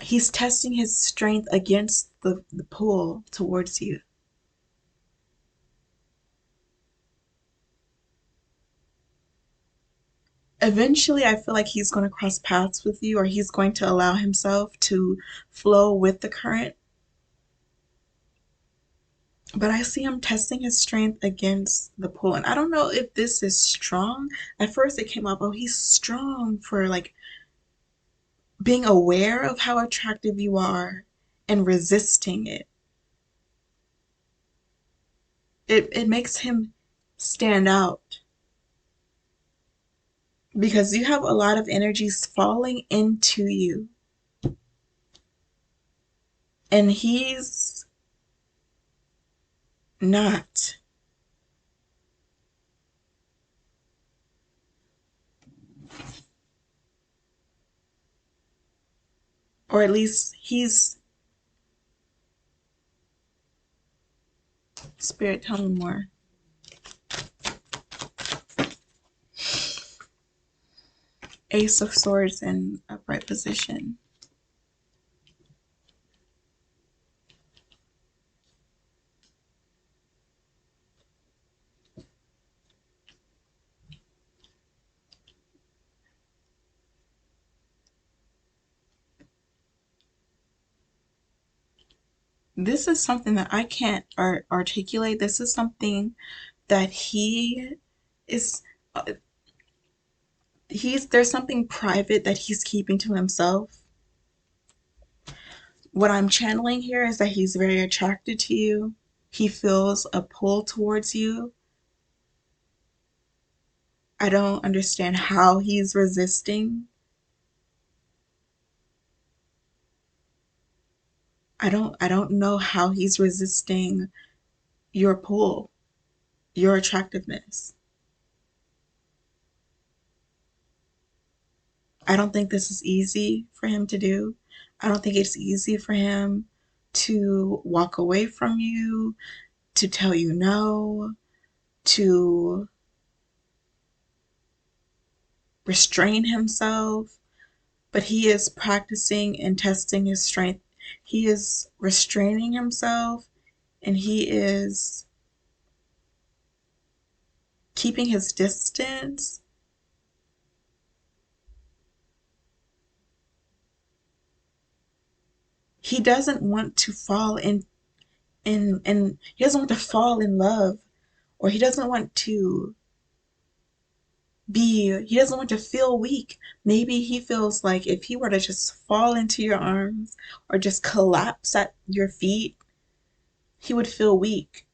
A: He's testing his strength against the pull towards you. Eventually, I feel like he's going to cross paths with you, or he's going to allow himself to flow with the current. But I see him testing his strength against the pull. And I don't know if this is strong. At first it came up, oh, he's strong for like being aware of how attractive you are and resisting it. It makes him stand out. because you have a lot of energies falling into you, and he's not. Or at least he's, Spirit, tell me more. Ace of Swords in upright position. This is something that I can't articulate. This is something that he is, uh, there's something private that he's keeping to himself. What I'm channeling here is that he's very attracted to you. He feels a pull towards you. I don't understand how he's resisting. I don't know how he's resisting your pull, your attractiveness. I don't think this is easy for him to do. I don't think it's easy for him to walk away from you, to tell you no, to restrain himself, but he is practicing and testing his strength. He is restraining himself, and he is keeping his distance. He doesn't want to fall in he doesn't want to fall in love, or he doesn't want to feel weak. Maybe he feels like if he were to just fall into your arms or just collapse at your feet, he would feel weak.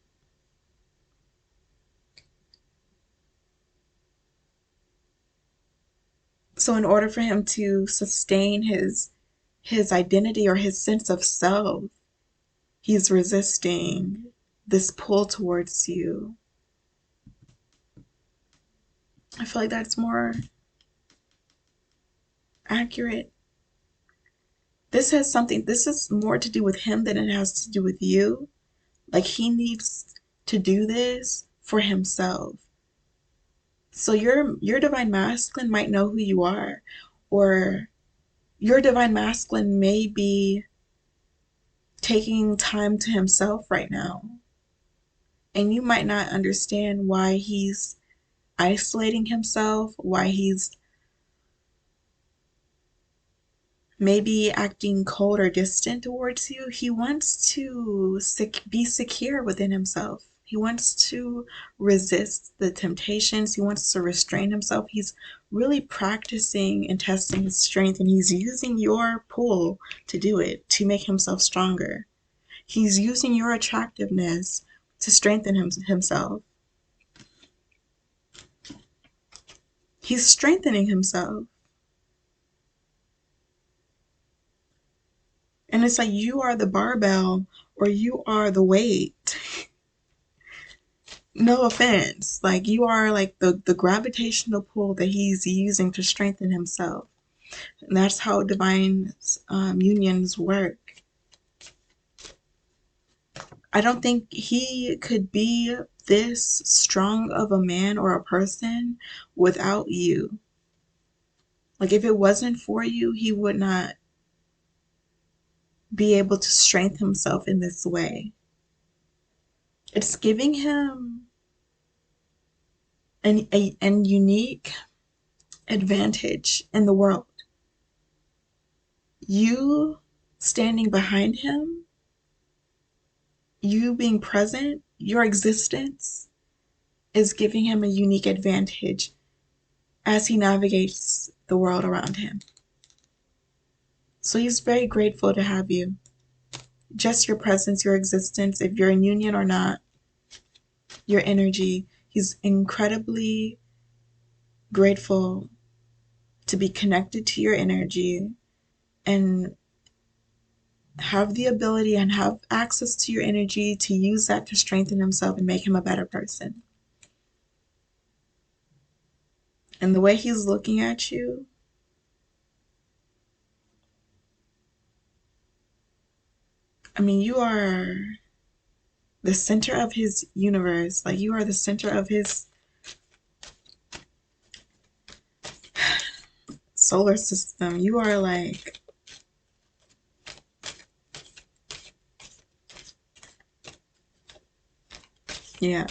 A: So in order for him to sustain his identity or his sense of self, he's resisting this pull towards you. I feel like that's more accurate. This is more to do with him than it has to do with you. Like he needs to do this for himself. So your divine masculine might know who you are, or your divine masculine may be taking time to himself right now. And you might not understand why he's isolating himself, why he's maybe acting cold or distant towards you. He wants to be secure within himself. He wants to resist the temptations. He wants to restrain himself. He's really practicing and testing his strength, and he's using your pull to do it, to make himself stronger. He's using your attractiveness to strengthen himself. He's strengthening himself. And it's like you are the barbell or you are the weight. No offense. Like you are like the gravitational pull that he's using to strengthen himself. And that's how divine unions work. I don't think he could be this strong of a man or a person without you. Like if it wasn't for you, he would not be able to strengthen himself in this way. It's giving him an unique advantage in the world. You standing behind him, you being present, your existence is giving him a unique advantage as he navigates the world around him. So he's very grateful to have you. Just your presence, your existence, if you're in union or not, your energy. He's incredibly grateful to be connected to your energy and have the ability and have access to your energy to use that to strengthen himself and make him a better person. And the way he's looking at you, I mean, you are the center of his universe. Like, you are the center of his solar system. You are like, yeah.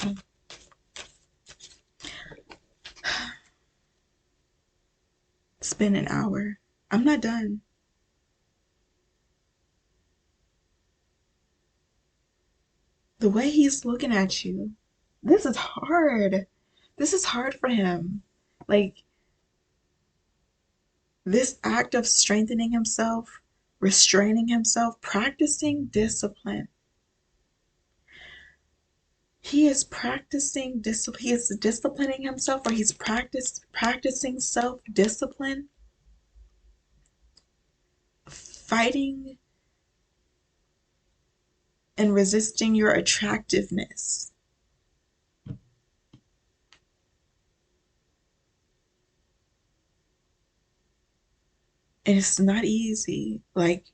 A: It's been an hour. I'm not done. The way he's looking at you, this is hard. This is hard for him. Like, this act of strengthening himself, restraining himself, practicing discipline. He is practicing discipline. He is disciplining himself, or he's practicing self-discipline, fighting and resisting your attractiveness. And it's not easy. Like,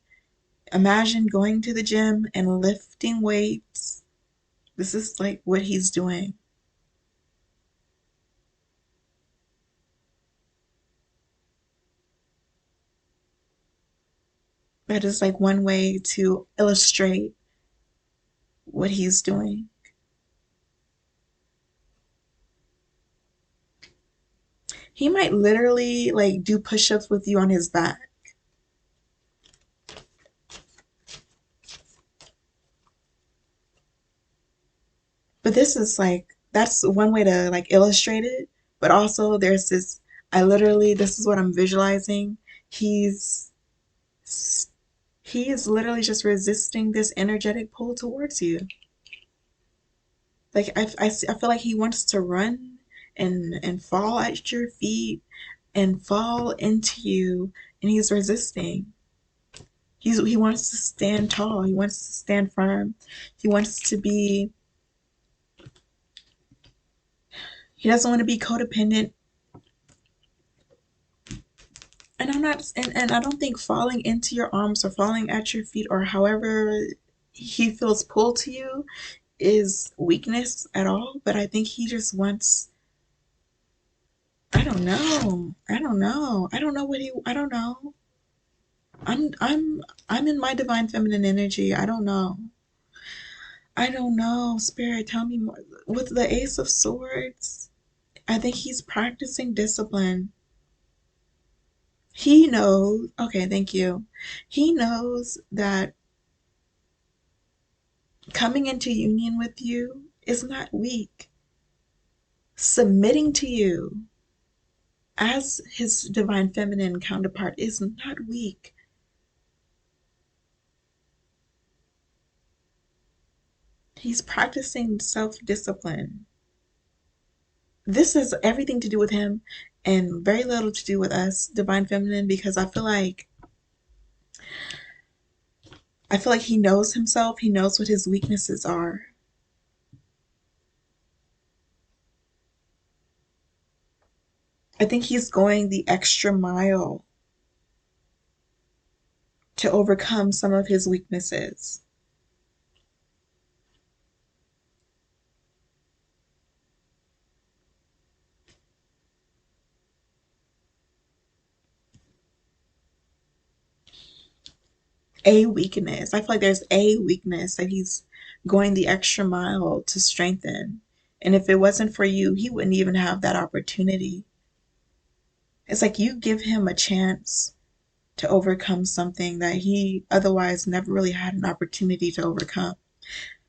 A: imagine going to the gym and lifting weights. This is like what he's doing. That is like one way to illustrate what he's doing. He might literally like do push-ups with you on his back. But this is like, that's one way to like illustrate it. But also there's this, this is what I'm visualizing. He's, he is literally just resisting this energetic pull towards you. Like, I feel like he wants to run and fall at your feet and fall into you, and he's resisting. He wants to stand tall. He wants to stand firm. He wants to be. He doesn't want to be codependent. And I'm not. And I don't think falling into your arms or falling at your feet or however he feels pulled to you is weakness at all. But I think he just wants. I don't know. I don't know. I don't know what he. I don't know. I'm in my divine feminine energy. I don't know. I don't know. Spirit, tell me more. With the Ace of Swords, I think he's practicing discipline. He knows, okay, thank you. He knows that coming into union with you is not weak. Submitting to you as his divine feminine counterpart is not weak. He's practicing self-discipline. This has everything to do with him and very little to do with us, divine feminine, because I feel like he knows himself. He knows what his weaknesses are. I think he's going the extra mile to overcome some of his weaknesses. A weakness. I feel like there's a weakness that he's going the extra mile to strengthen. And if it wasn't for you, he wouldn't even have that opportunity. It's like you give him a chance to overcome something that he otherwise never really had an opportunity to overcome.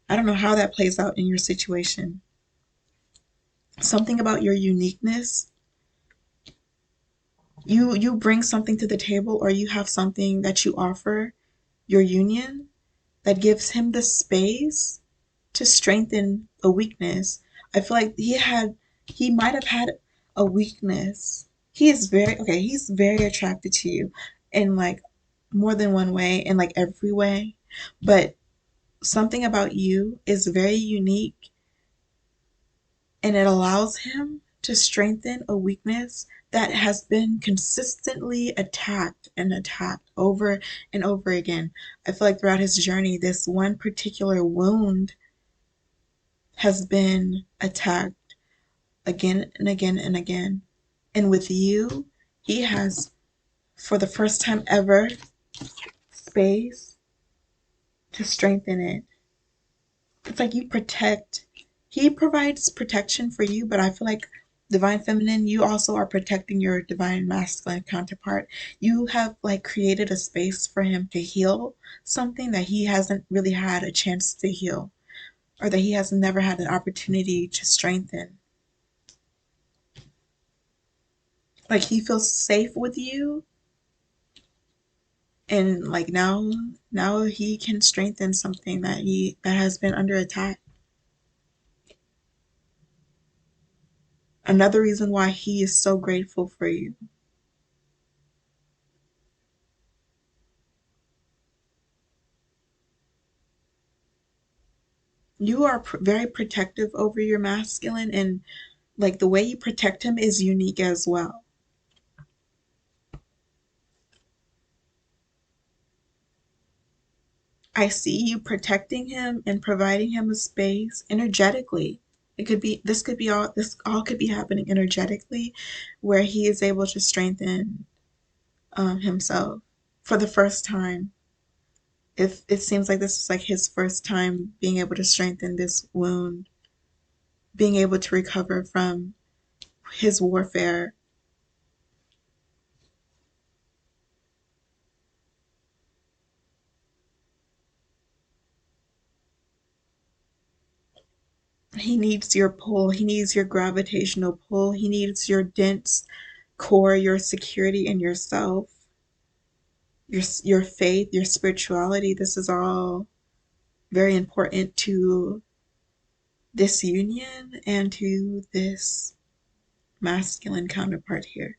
A: I don't know how that plays out in your situation. Something about your uniqueness, you bring something to the table, or you have something that you offer your union that gives him the space to strengthen a weakness. I feel like he might have had a weakness He is very, okay, he's very attracted to you in like more than one way, in like every way. But something about you is very unique, and it allows him to strengthen a weakness that has been consistently attacked and attacked over and over again. I feel like throughout his journey, this one particular wound has been attacked again and again and again. And with you, he has, for the first time ever, space to strengthen it. It's like you protect, he provides protection for you, but I feel like divine feminine, you also are protecting your divine masculine counterpart. You have like created a space for him to heal something that he hasn't really had a chance to heal, or that he has never had an opportunity to strengthen. Like he feels safe with you, and like now he can strengthen something that has been under attack. Another reason why he is so grateful for you. You are very protective over your masculine, and like the way you protect him is unique as well. I see you protecting him and providing him a space energetically. It could be, this all could be happening energetically, where he is able to strengthen himself for the first time. If it seems like this is like his first time being able to strengthen this wound, being able to recover from his warfare. He needs your pull. He needs your gravitational pull. He needs your dense core, your security in yourself, your faith, your spirituality. This is all very important to this union and to this masculine counterpart here.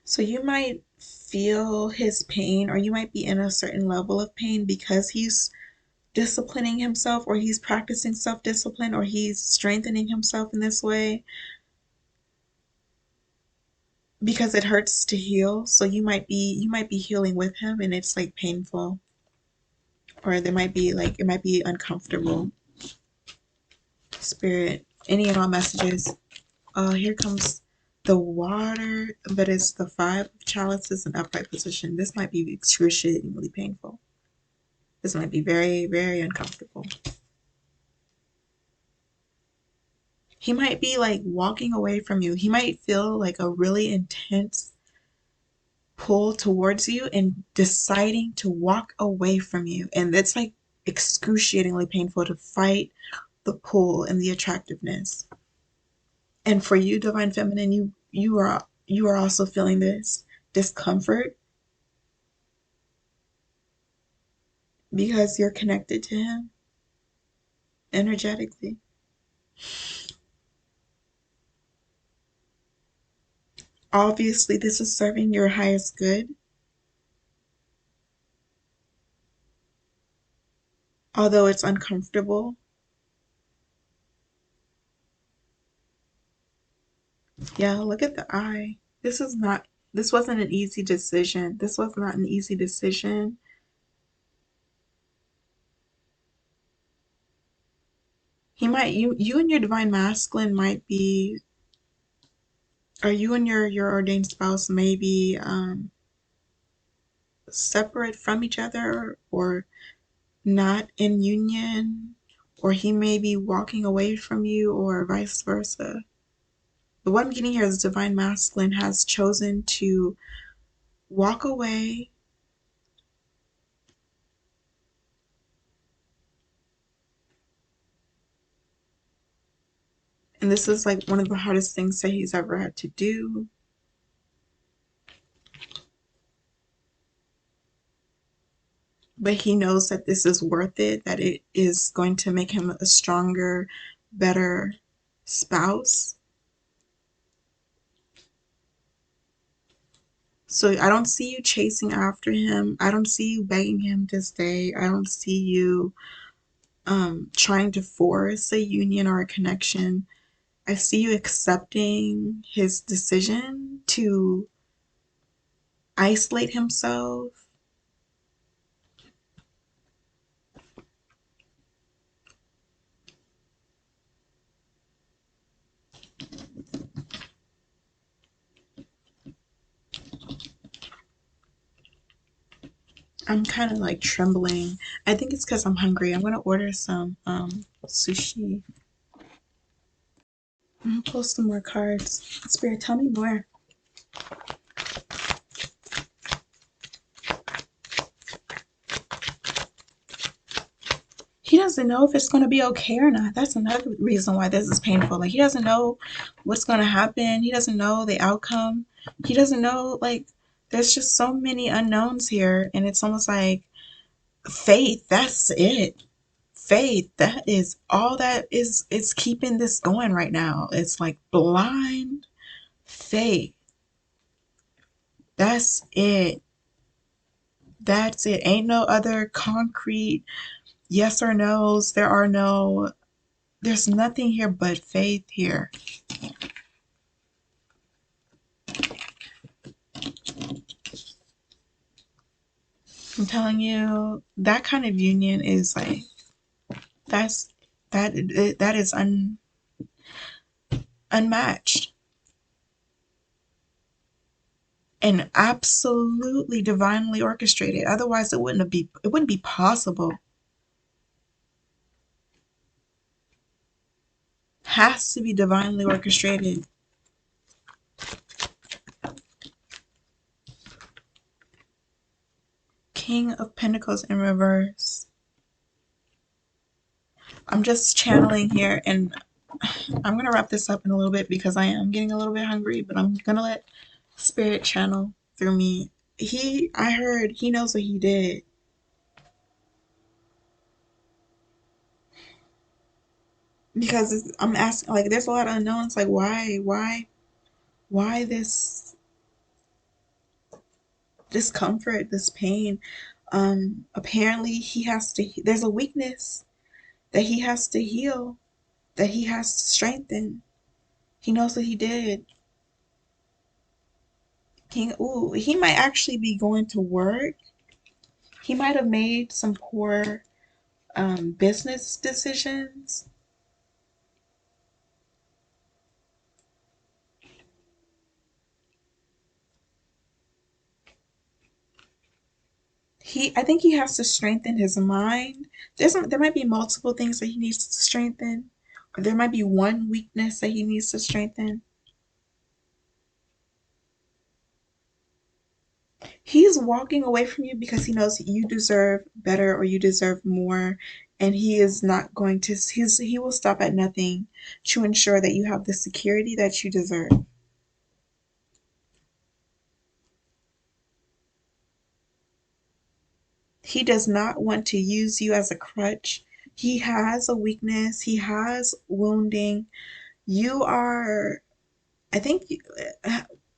A: So you might feel his pain, or you might be in a certain level of pain because he's disciplining himself, or he's practicing self-discipline, or he's strengthening himself in this way, because it hurts to heal. So you might be healing with him, and it's like painful, or there might be like, it might be uncomfortable. Spirit, any and all messages. Here comes the water, but it's the Five of Chalices in upright position. This might be excruciatingly painful. This might be very, very uncomfortable. He might be like walking away from you. He might feel like a really intense pull towards you and deciding to walk away from you. And it's like excruciatingly painful to fight the pull and the attractiveness. And for you, divine feminine, you are also feeling this discomfort because you're connected to him energetically. Obviously, this is serving your highest good, although it's uncomfortable. Yeah, look at the eye. This wasn't an easy decision. This was not an easy decision. You and your divine masculine might be, or you and your ordained spouse may be separate from each other, or not in union, or he may be walking away from you, or vice versa. But what I'm getting here is divine masculine has chosen to walk away. And this is like one of the hardest things that he's ever had to do. but he knows that this is worth it, that it is going to make him a stronger, better spouse. So I don't see you chasing after him. I don't see you begging him to stay. I don't see you trying to force a union or a connection. I see you accepting his decision to isolate himself. I'm kind of like trembling. I think it's because I'm hungry. I'm gonna order some sushi. I'm gonna pull some more cards. Spirit, tell me more. He doesn't know if it's going to be okay or not. That's another reason why this is painful. Like, he doesn't know what's going to happen. He doesn't know the outcome. He doesn't know, like, there's just so many unknowns here. And it's almost like faith, that's it. Faith, that is all that is, it's keeping this going right now. It's like blind faith. That's it. That's it. Ain't no other concrete yes or no's. There's nothing here but faith here. I'm telling you, that kind of union is like, that's that is unmatched and absolutely divinely orchestrated. Otherwise, it wouldn't be possible. Has to be divinely orchestrated. King of Pentacles in reverse. I'm just channeling here, and I'm gonna wrap this up in a little bit because I am getting a little bit hungry, but I'm gonna let Spirit channel through me. I heard he knows what he did. Because I'm asking, like, there's a lot of unknowns. Like, why this discomfort, this pain? Apparently he has to. There's a weakness that he has to heal, that he has to strengthen. He knows what he did. He might actually be going to work. He might have made some poor business decisions. I think he has to strengthen his mind. There might be multiple things that he needs to strengthen, or there might be one weakness that he needs to strengthen. He's walking away from you because he knows you deserve better or you deserve more, and he is not going to. He will stop at nothing to ensure that you have the security that you deserve. He does not want to use you as a crutch. He has a weakness. He has wounding. You are I think,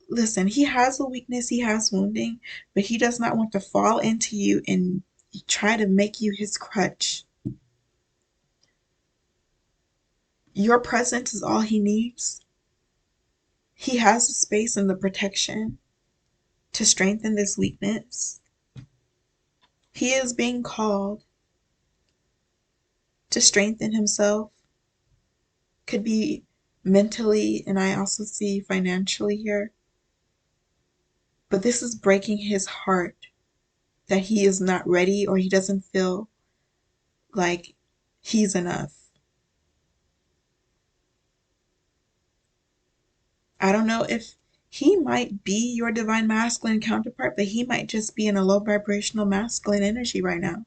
A: listen, he has a weakness, he has wounding, but he does not want to fall into you and try to make you his crutch. Your presence is all he needs. He has the space and the protection to strengthen this weakness. He is being called to strengthen himself. Could be mentally, and I also see financially here. But this is breaking his heart that he is not ready or he doesn't feel like he's enough. I don't know if he might be your divine masculine counterpart, but he might just be in a low vibrational masculine energy right now.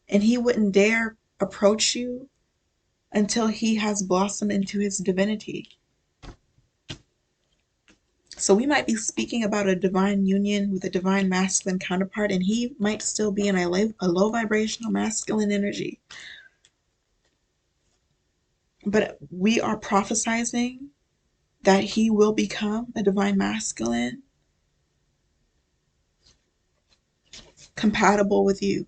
A: And he wouldn't dare approach you until he has blossomed into his divinity. So we might be speaking about a divine union with a divine masculine counterpart, and he might still be in a low vibrational masculine energy. But we are prophesizing that he will become a divine masculine compatible with you.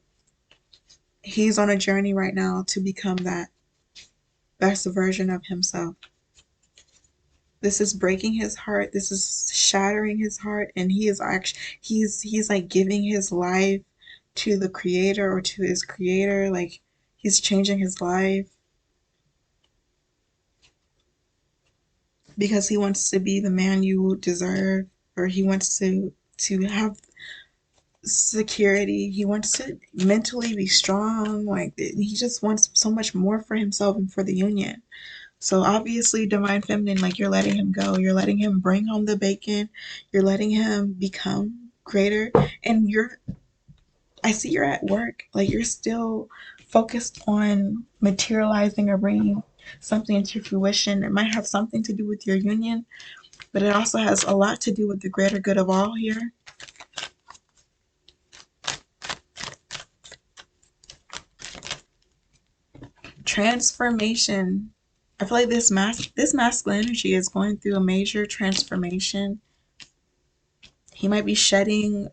A: He's on a journey right now to become that best version of himself. This is breaking his heart. This is shattering his heart, and he is actually he's like giving his life to the creator or to his creator. Like he's changing his life because he wants to be the man you deserve, or he wants to have security. He wants to mentally be strong. Like he just wants so much more for himself and for the union. So obviously, divine feminine, like you're letting him go. You're letting him bring home the bacon. You're letting him become greater. And I see you're at work. Like you're still focused on materializing or bringing something into fruition. It might have something to do with your union, but it also has a lot to do with the greater good of all here. Transformation. I feel like this masculine energy is going through a major transformation. He might be shedding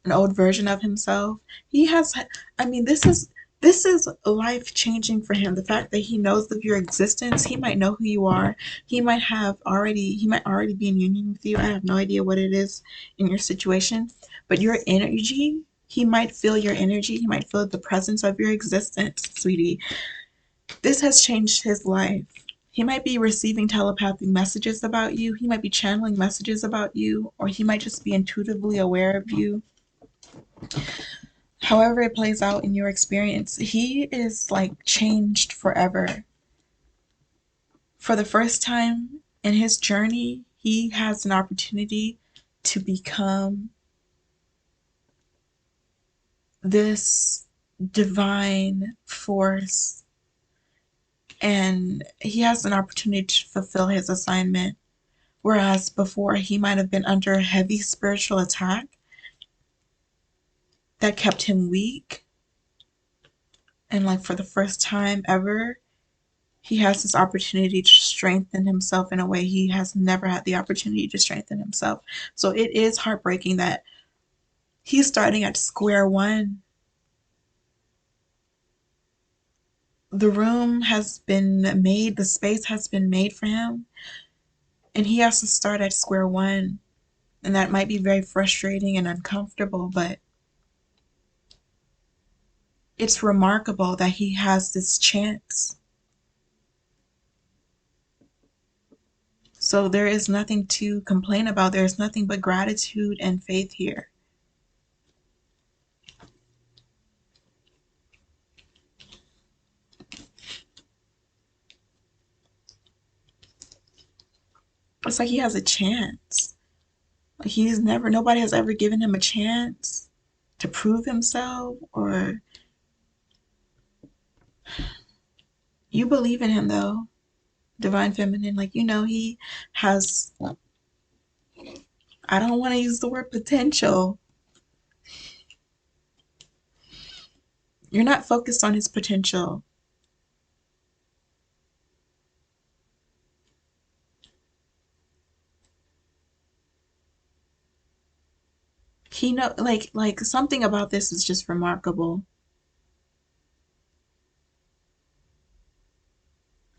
A: an old version of himself. He has, I mean, this is life changing for him. The fact that he knows of your existence, he might know who you are. He might already be in union with you. I have no idea what it is in your situation, but your energy, he might feel your energy. He might feel the presence of your existence, sweetie. This has changed his life. He might be receiving telepathic messages about you. He might be channeling messages about you, or he might just be intuitively aware of you. However it plays out in your experience, he is like changed forever. For the first time in his journey, he has an opportunity to become this divine force, and he has an opportunity to fulfill his assignment. Whereas before, he might have been under a heavy spiritual attack that kept him weak. And like for the first time ever, he has this opportunity to strengthen himself in a way he has never had the opportunity to strengthen himself. So it is heartbreaking that he's starting at square one. The room has been made, the space has been made for him, and he has to start at square one. And that might be very frustrating and uncomfortable, but it's remarkable that he has this chance. So there is nothing to complain about. There's nothing but gratitude and faith here. It's like he has a chance. Like nobody has ever given him a chance to prove himself, or you believe in him though, divine feminine. Like, he has, I don't want to use the word potential. You're not focused on his potential. He know like something about this is just remarkable.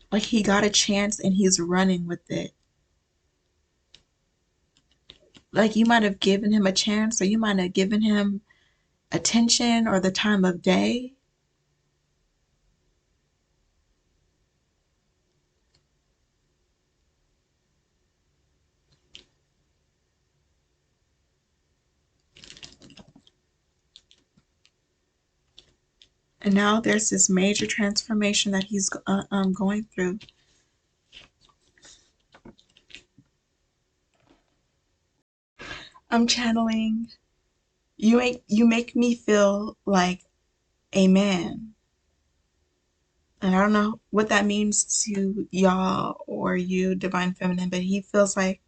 A: Like he got a chance and he's running with it. Like you might have given him a chance, or you might have given him attention or the time of day. And now there's this major transformation that he's going through. I'm channeling. You make me feel like a man. And I don't know what that means to y'all or you, divine feminine, but he feels like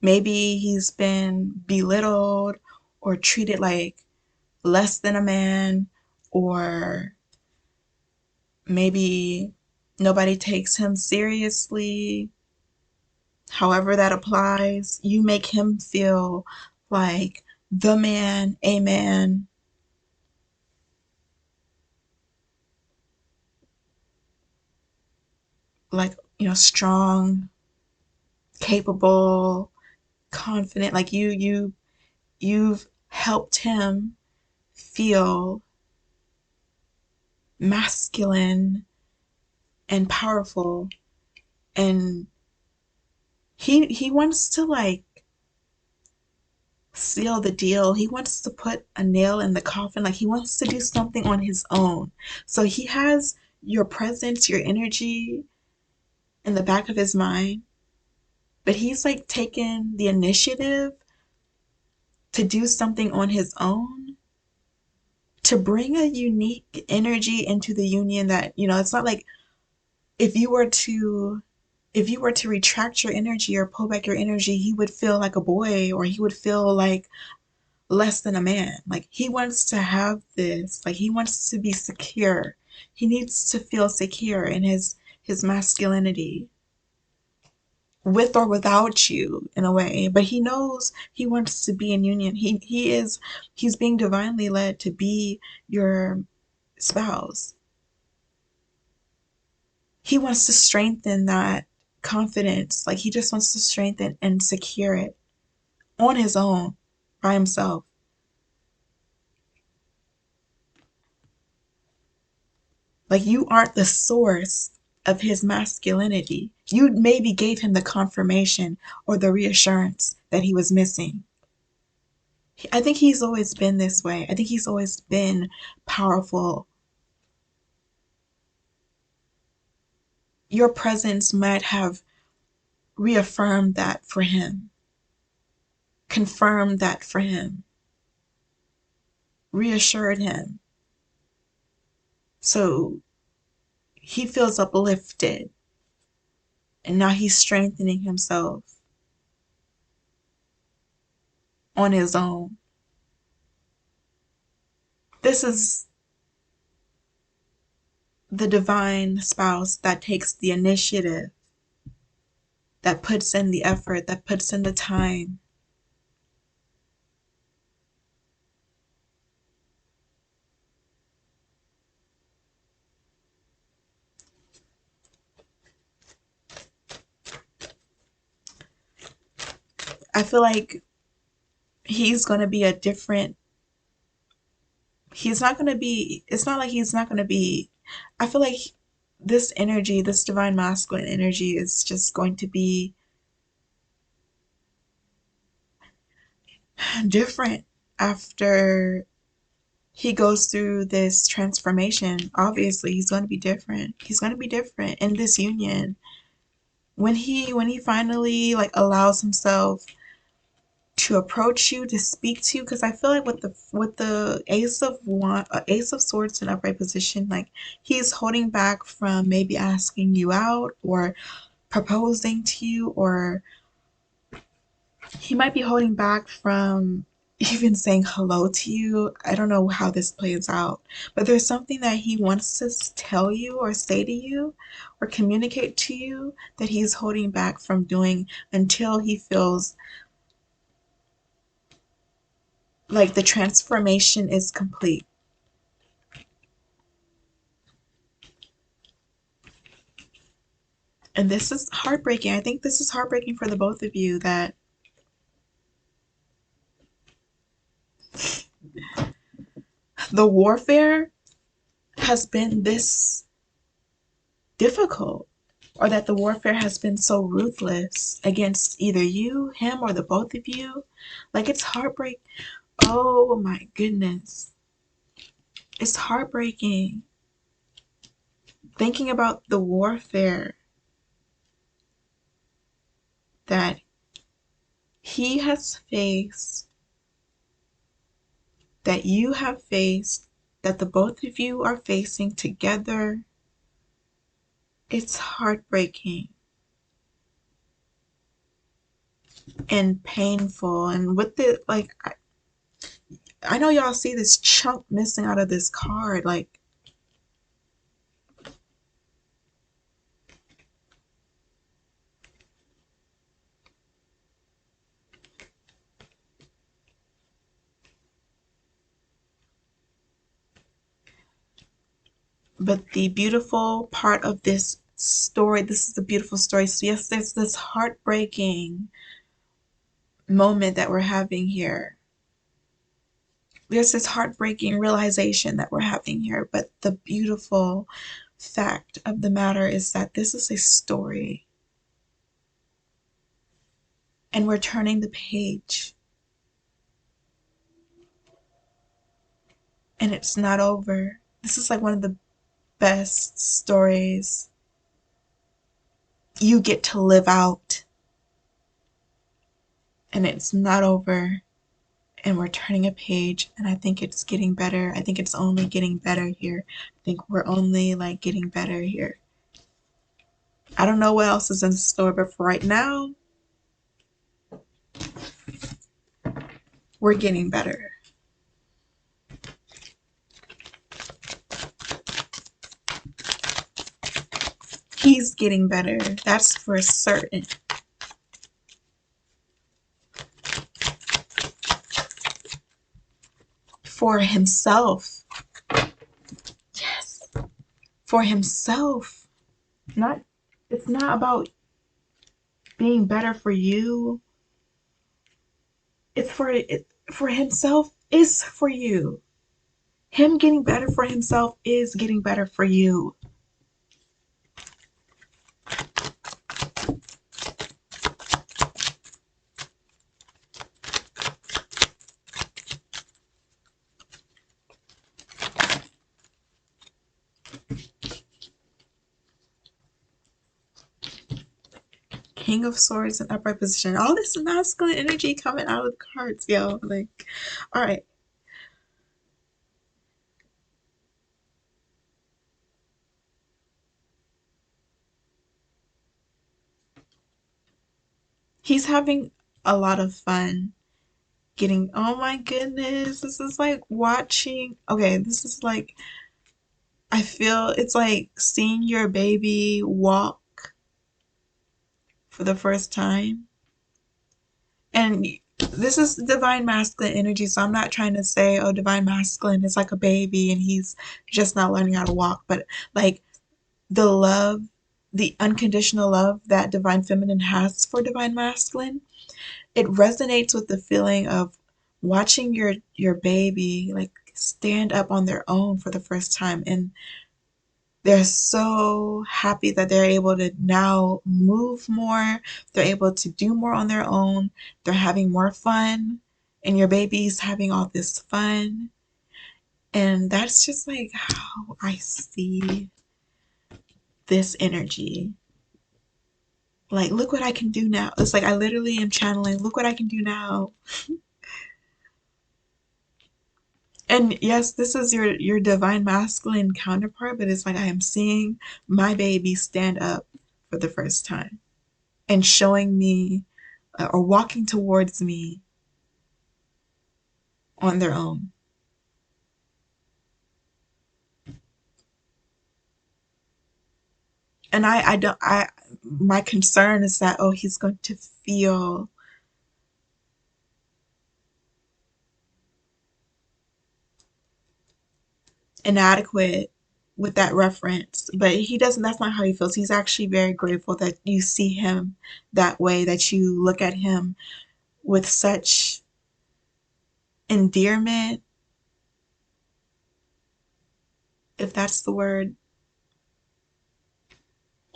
A: Maybe he's been belittled or treated like less than a man, or maybe nobody takes him seriously. However that applies, you make him feel like the man, a man, like, strong, capable, confident. Like you've helped him feel masculine and powerful, and he wants to like seal the deal. He wants to put a nail in the coffin. Like he wants to do something on his own. So he has your presence, your energy in the back of his mind, but he's like taken the initiative to do something on his own, to bring a unique energy into the union that, it's not like if you were to retract your energy or pull back your energy, he would feel like a boy, or he would feel like less than a man. Like he wants to have this, like he wants to be secure. He needs to feel secure in his masculinity, with or without you in a way. But he knows he wants to be in union. He's being divinely led to be your spouse. He wants to strengthen that confidence. Like he just wants to strengthen and secure it on his own, by himself. Like you aren't the source of his masculinity. You maybe gave him the confirmation or the reassurance that he was missing. I think he's always been this way. I think he's always been powerful. Your presence might have reaffirmed that for him, confirmed that for him, reassured him. So he feels uplifted, and now he's strengthening himself on his own. This is the divine spouse that takes the initiative, that puts in the effort, that puts in the time. I feel like he's going to be a different, he's not going to be, it's not like he's not going to be, I feel like this energy, this divine masculine energy is just going to be different after he goes through this transformation. Obviously, he's going to be different. He's going to be different in this union. When he finally like allows himself to approach you, to speak to you, because I feel like with the ace of swords in upright position, like he's holding back from maybe asking you out or proposing to you, or he might be holding back from even saying hello to you. I don't know how this plays out, but there's something that he wants to tell you or say to you or communicate to you that he's holding back from doing until he feels like the transformation is complete. And this is heartbreaking. I think this is heartbreaking for the both of you, that the warfare has been this difficult, or that the warfare has been so ruthless against either you, him, or the both of you. Like it's heartbreak. Oh my goodness. It's heartbreaking thinking about the warfare that he has faced, that you have faced, that the both of you are facing together. It's heartbreaking. and painful. And with the, like, I know y'all see this chunk missing out of this card. Like, but the beautiful part of this story, this is a beautiful story. So, yes, there's this heartbreaking moment that we're having here. There's this heartbreaking realization that we're having here. But the beautiful fact of the matter is that this is a story, and we're turning the page, and it's not over. This is like one of the best stories you get to live out, and it's not over, and we're turning a page, and I think it's getting better. I think it's only getting better here. I think we're only like getting better here. I don't know what else is in store, but for right now, we're getting better. He's getting better. That's for certain. For himself. Yes. For himself. Not, it's not about being better for you. It's for himself is for you. Him getting better for himself is getting better for you. King of Swords in upright position. All this masculine energy coming out of the cards, yo. Like, all right. He's having a lot of fun getting, oh my goodness, this is like watching, okay, this is like, I feel it's like seeing your baby walk for the first time. And this is divine masculine energy, so I'm not trying to say, oh, divine masculine is like a baby and he's just not learning how to walk, but like the love, the unconditional love that divine feminine has for divine masculine, it resonates with the feeling of watching your baby like stand up on their own for the first time, and they're so happy that they're able to now move more, they're able to do more on their own, they're having more fun, and your baby's having all this fun. And that's just like how I see this energy. Like, look what I can do now. It's like I literally am channeling, look what I can do now. And yes, this is your divine masculine counterpart, but it's like I am seeing my baby stand up for the first time and showing me or walking towards me on their own. And I don't, I, my concern is that, oh, he's going to feel inadequate with that reference, but he doesn't, that's not how he feels. He's actually very grateful that you see him that way, that you look at him with such endearment, if that's the word.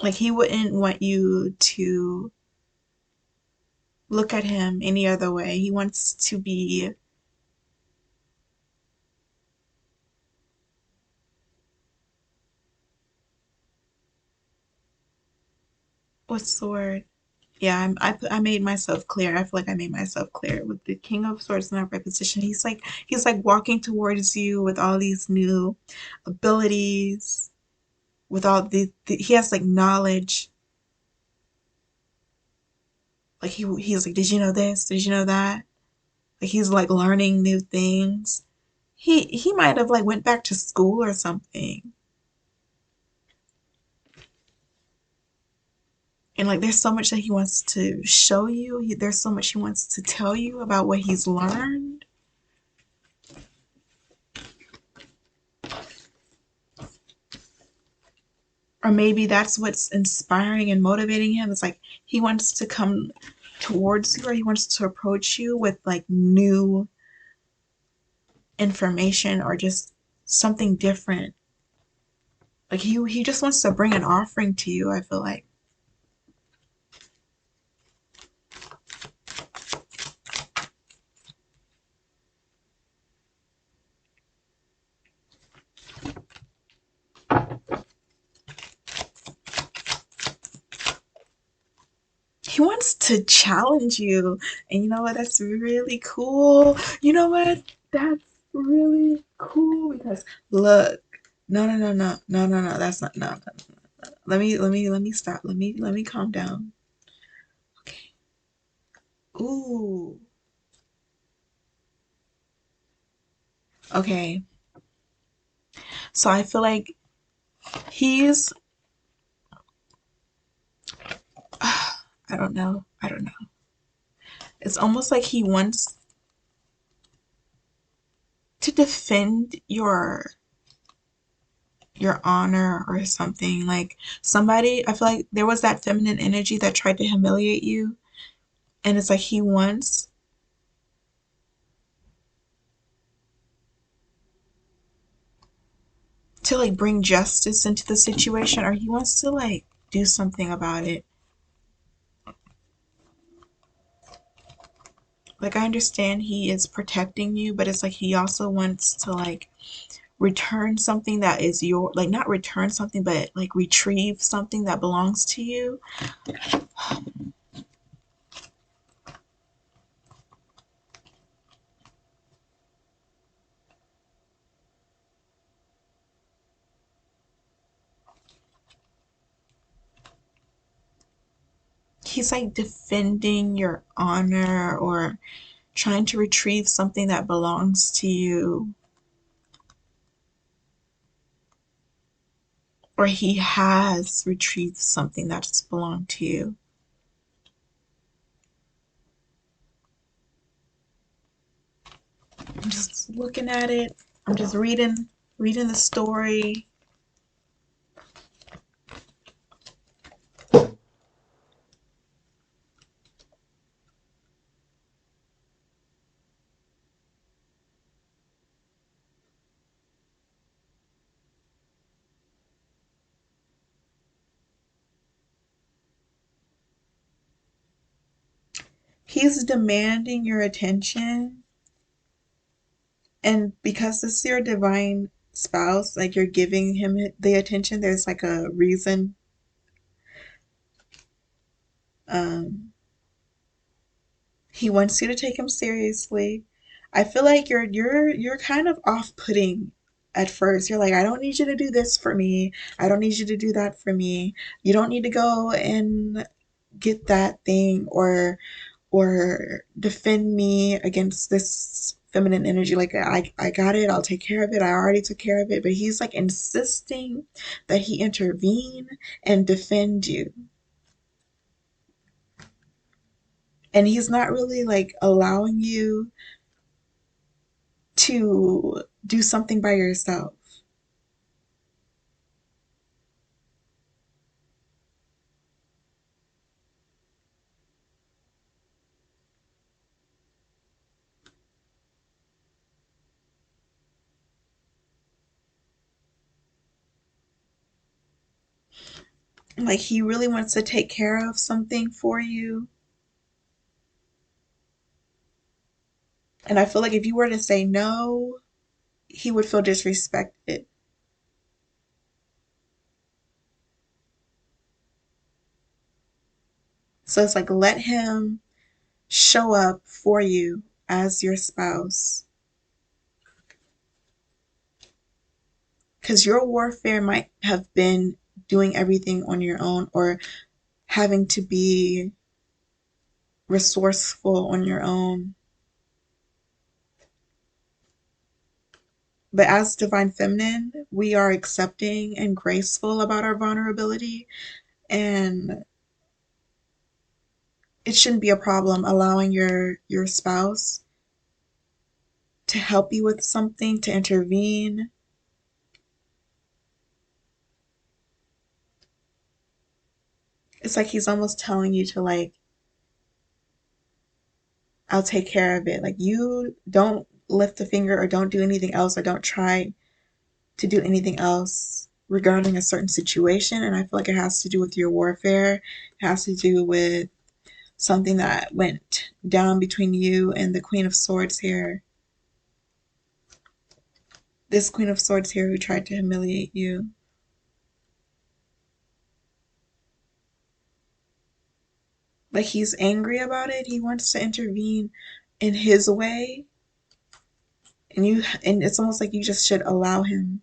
A: Like, he wouldn't want you to look at him any other way. He wants to be, what's the word? Yeah, I made myself clear. I feel like I made myself clear with the King of Swords in upright position. He's like walking towards you with all these new abilities, with all the he has like knowledge. Like he's like, did you know this? Did you know that? Like he's like learning new things. He might have like went back to school or something. And like there's so much that he wants to show you. There's so much he wants to tell you about what he's learned. Or maybe that's what's inspiring and motivating him. It's like he wants to come towards you, or he wants to approach you with like new information or just something different. Like he just wants to bring an offering to you, I feel like. He wants to challenge you. And you know what? That's really cool. You know what? That's really cool because look, no. That's not no. Let me stop. Let me calm down. Okay. Ooh. Okay. So I feel like he's I don't know. I don't know. It's almost like he wants to defend your honor or something. Like somebody, I feel like there was that feminine energy that tried to humiliate you, and it's like he wants to like bring justice into the situation, or he wants to like do something about it. Like I understand he is protecting you, but it's like he also wants to like return something that is your, like not return something, but like retrieve something that belongs to you. He's like defending your honor or trying to retrieve something that belongs to you, or he has retrieved something that's belonged to you. I'm just looking at it. I'm just reading the story. He's demanding your attention, and because this is your divine spouse, like you're giving him the attention, there's like a reason. Um, he wants you to take him seriously. I feel like you're kind of off-putting at first. You're like, I don't need you to do this for me. I don't need you to do that for me. You don't need to go and get that thing or defend me against this feminine energy. Like I got it, I'll take care of it. I already took care of it. But he's like insisting that he intervene and defend you. And he's not really like allowing you to do something by yourself. Like he really wants to take care of something for you. And I feel like if you were to say no, he would feel disrespected. So it's like let him show up for you as your spouse. Because your warfare might have been doing everything on your own or having to be resourceful on your own. But as divine feminine, we are accepting and graceful about our vulnerability, and it shouldn't be a problem allowing your spouse to help you with something, to intervene. It's like he's almost telling you to, like, I'll take care of it. Like, you don't lift a finger or don't do anything else or don't try to do anything else regarding a certain situation. And I feel like it has to do with your warfare. It has to do with something that went down between you and the Queen of Swords here. This Queen of Swords here who tried to humiliate you. Like, he's angry about it. He wants to intervene in his way. And it's almost like you just should allow him.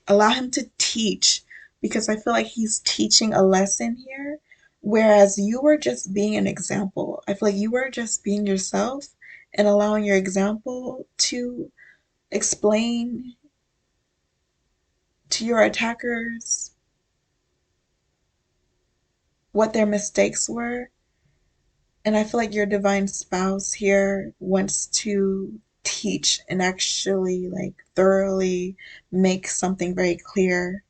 A: Allow him to teach, because I feel like he's teaching a lesson here, whereas you were just being an example. I feel like you were just being yourself and allowing your example to explain to your attackers what their mistakes were. And I feel like your divine spouse here wants to teach and actually, like, thoroughly make something very clear.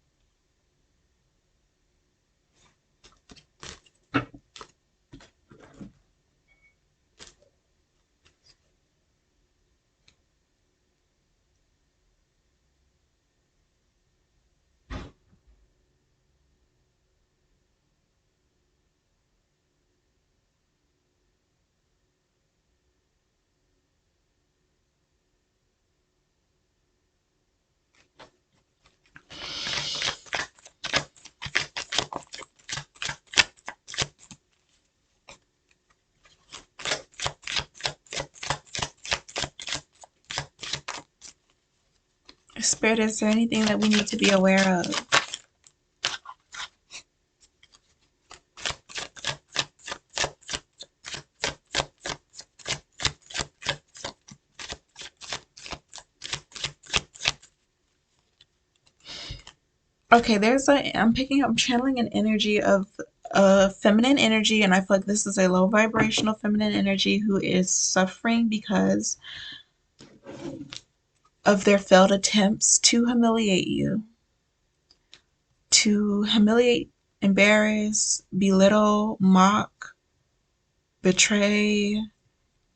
A: Spirit, is there anything that we need to be aware of? Okay, I'm channeling an energy of a feminine energy, and I feel like this is a low vibrational feminine energy who is suffering because of their failed attempts to humiliate you, embarrass, belittle, mock, betray,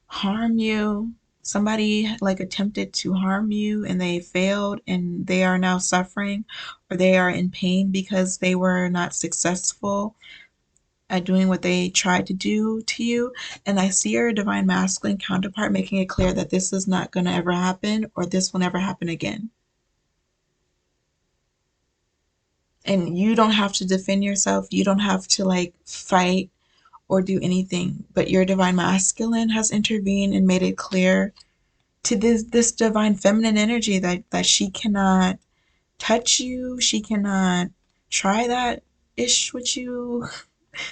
A: harm you. Somebody like attempted to harm you and they failed and they are now suffering, or they are in pain because they were not successful at doing what they tried to do to you. And I see your divine masculine counterpart making it clear that this is not going to ever happen, or this will never happen again. And you don't have to defend yourself. You don't have to, like, fight or do anything. But your divine masculine has intervened and made it clear to this divine feminine energy that she cannot touch you. She cannot try that ish with you.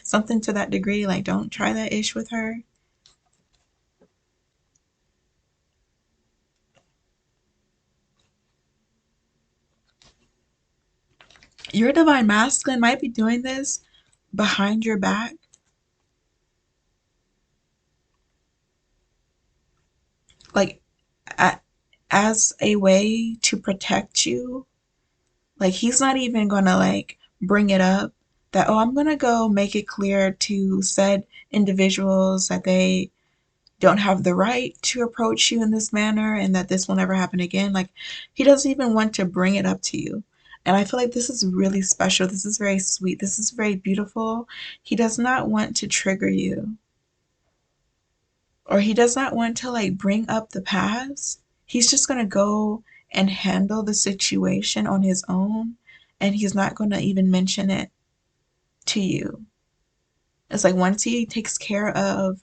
A: Something to that degree. Like, don't try that ish with her. Your divine masculine might be doing this behind your back, like, as a way to protect you. Like, he's not even gonna, like, bring it up that, oh, I'm gonna go make it clear to said individuals that they don't have the right to approach you in this manner and that this will never happen again. Like, he doesn't even want to bring it up to you. And I feel like this is really special. This is very sweet. This is very beautiful. He does not want to trigger you, or he does not want to, like, bring up the past. He's just going to go and handle the situation on his own, and he's not going to even mention it to you. It's like once he takes care of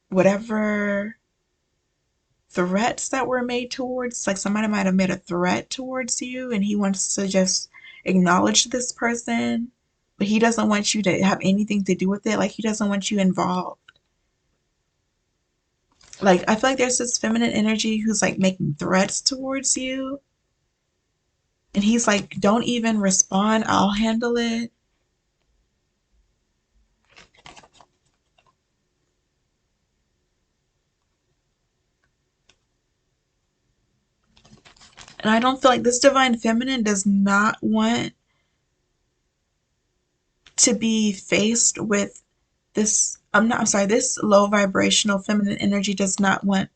A: whatever threats that were made towards, like, somebody might have made a threat towards you and he wants to just acknowledge this person, but he doesn't want you to have anything to do with it. Like, he doesn't want you involved. Like, I feel like there's this feminine energy who's like making threats towards you, and he's like, don't even respond, I'll handle it. And I don't feel like this divine feminine does not want to be faced with this. I'm sorry, this low vibrational feminine energy does not want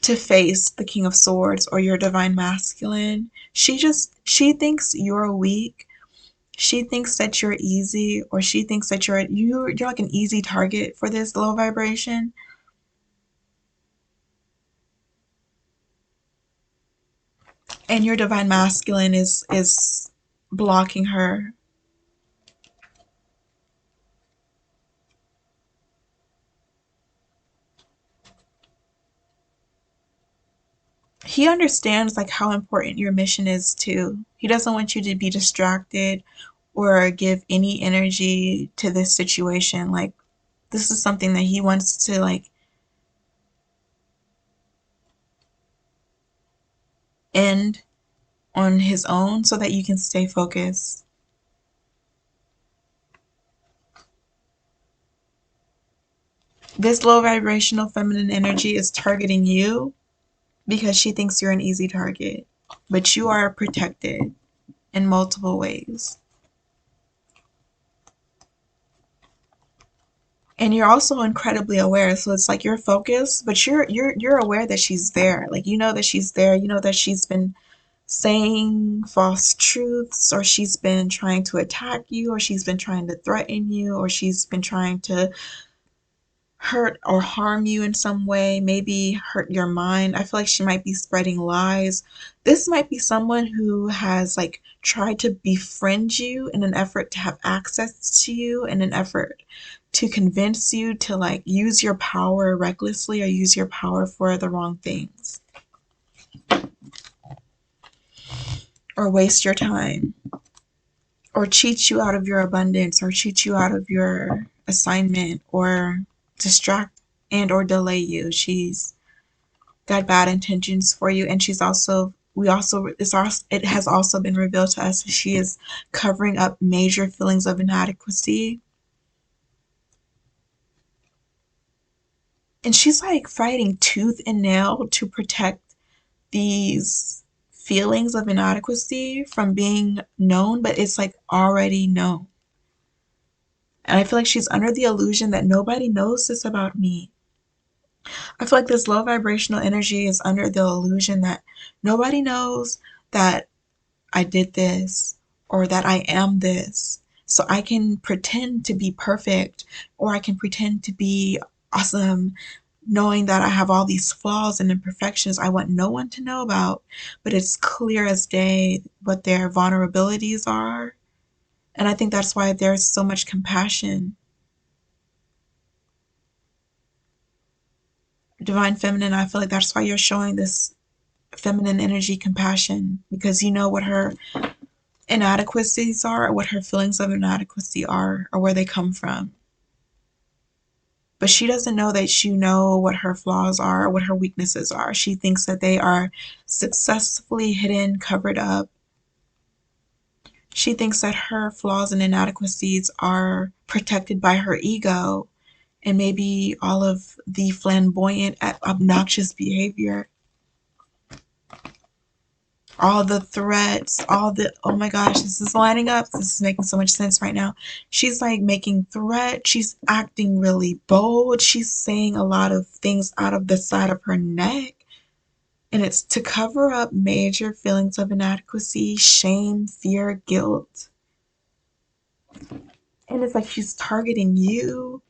A: to face the King of Swords or your divine masculine. She thinks you're weak. She thinks that you're easy, or she thinks that you're like an easy target for this low vibration. And your divine masculine is blocking her. He understands like how important your mission is too. He doesn't want you to be distracted or give any energy to this situation. Like, this is something that he wants to like end on his own so that you can stay focused. This low vibrational feminine energy is targeting you because she thinks you're an easy target, but you are protected in multiple ways. And you're also incredibly aware, so it's like you're focused, but you're aware that she's there. Like, you know that she's there. You know that she's been saying false truths, or she's been trying to attack you, or she's been trying to threaten you, or she's been trying to hurt or harm you in some way, maybe hurt your mind. I feel like she might be spreading lies. This might be someone who has like tried to befriend you in an effort to have access to you, in an effort to convince you to like use your power recklessly or use your power for the wrong things or waste your time or cheat you out of your abundance or cheat you out of your assignment or distract and or delay you. She's got bad intentions for you, and she's also we also it's also, it has also been revealed to us that she is covering up major feelings of inadequacy, and she's like fighting tooth and nail to protect these feelings of inadequacy from being known, but it's like already known. And I feel like she's under the illusion that nobody knows this about me. I feel like this low vibrational energy is under the illusion that nobody knows that I did this or that I am this. So I can pretend to be perfect or I can pretend to be awesome, knowing that I have all these flaws and imperfections I want no one to know about, but it's clear as day what their vulnerabilities are. And I think that's why there's so much compassion. Divine Feminine, I feel like that's why you're showing this feminine energy compassion, because you know what her inadequacies are, or what her feelings of inadequacy are, or where they come from. But she doesn't know that you know what her flaws are or what her weaknesses are. She thinks that they are successfully hidden, covered up. She thinks that her flaws and inadequacies are protected by her ego and maybe all of the flamboyant, obnoxious behavior, all the threats, all the, oh my gosh, this is lining up. This is making so much sense right now. She's like making threats. She's acting really bold. She's saying a lot of things out of the side of her neck. And it's to cover up major feelings of inadequacy, shame, fear, guilt. And it's like she's targeting you.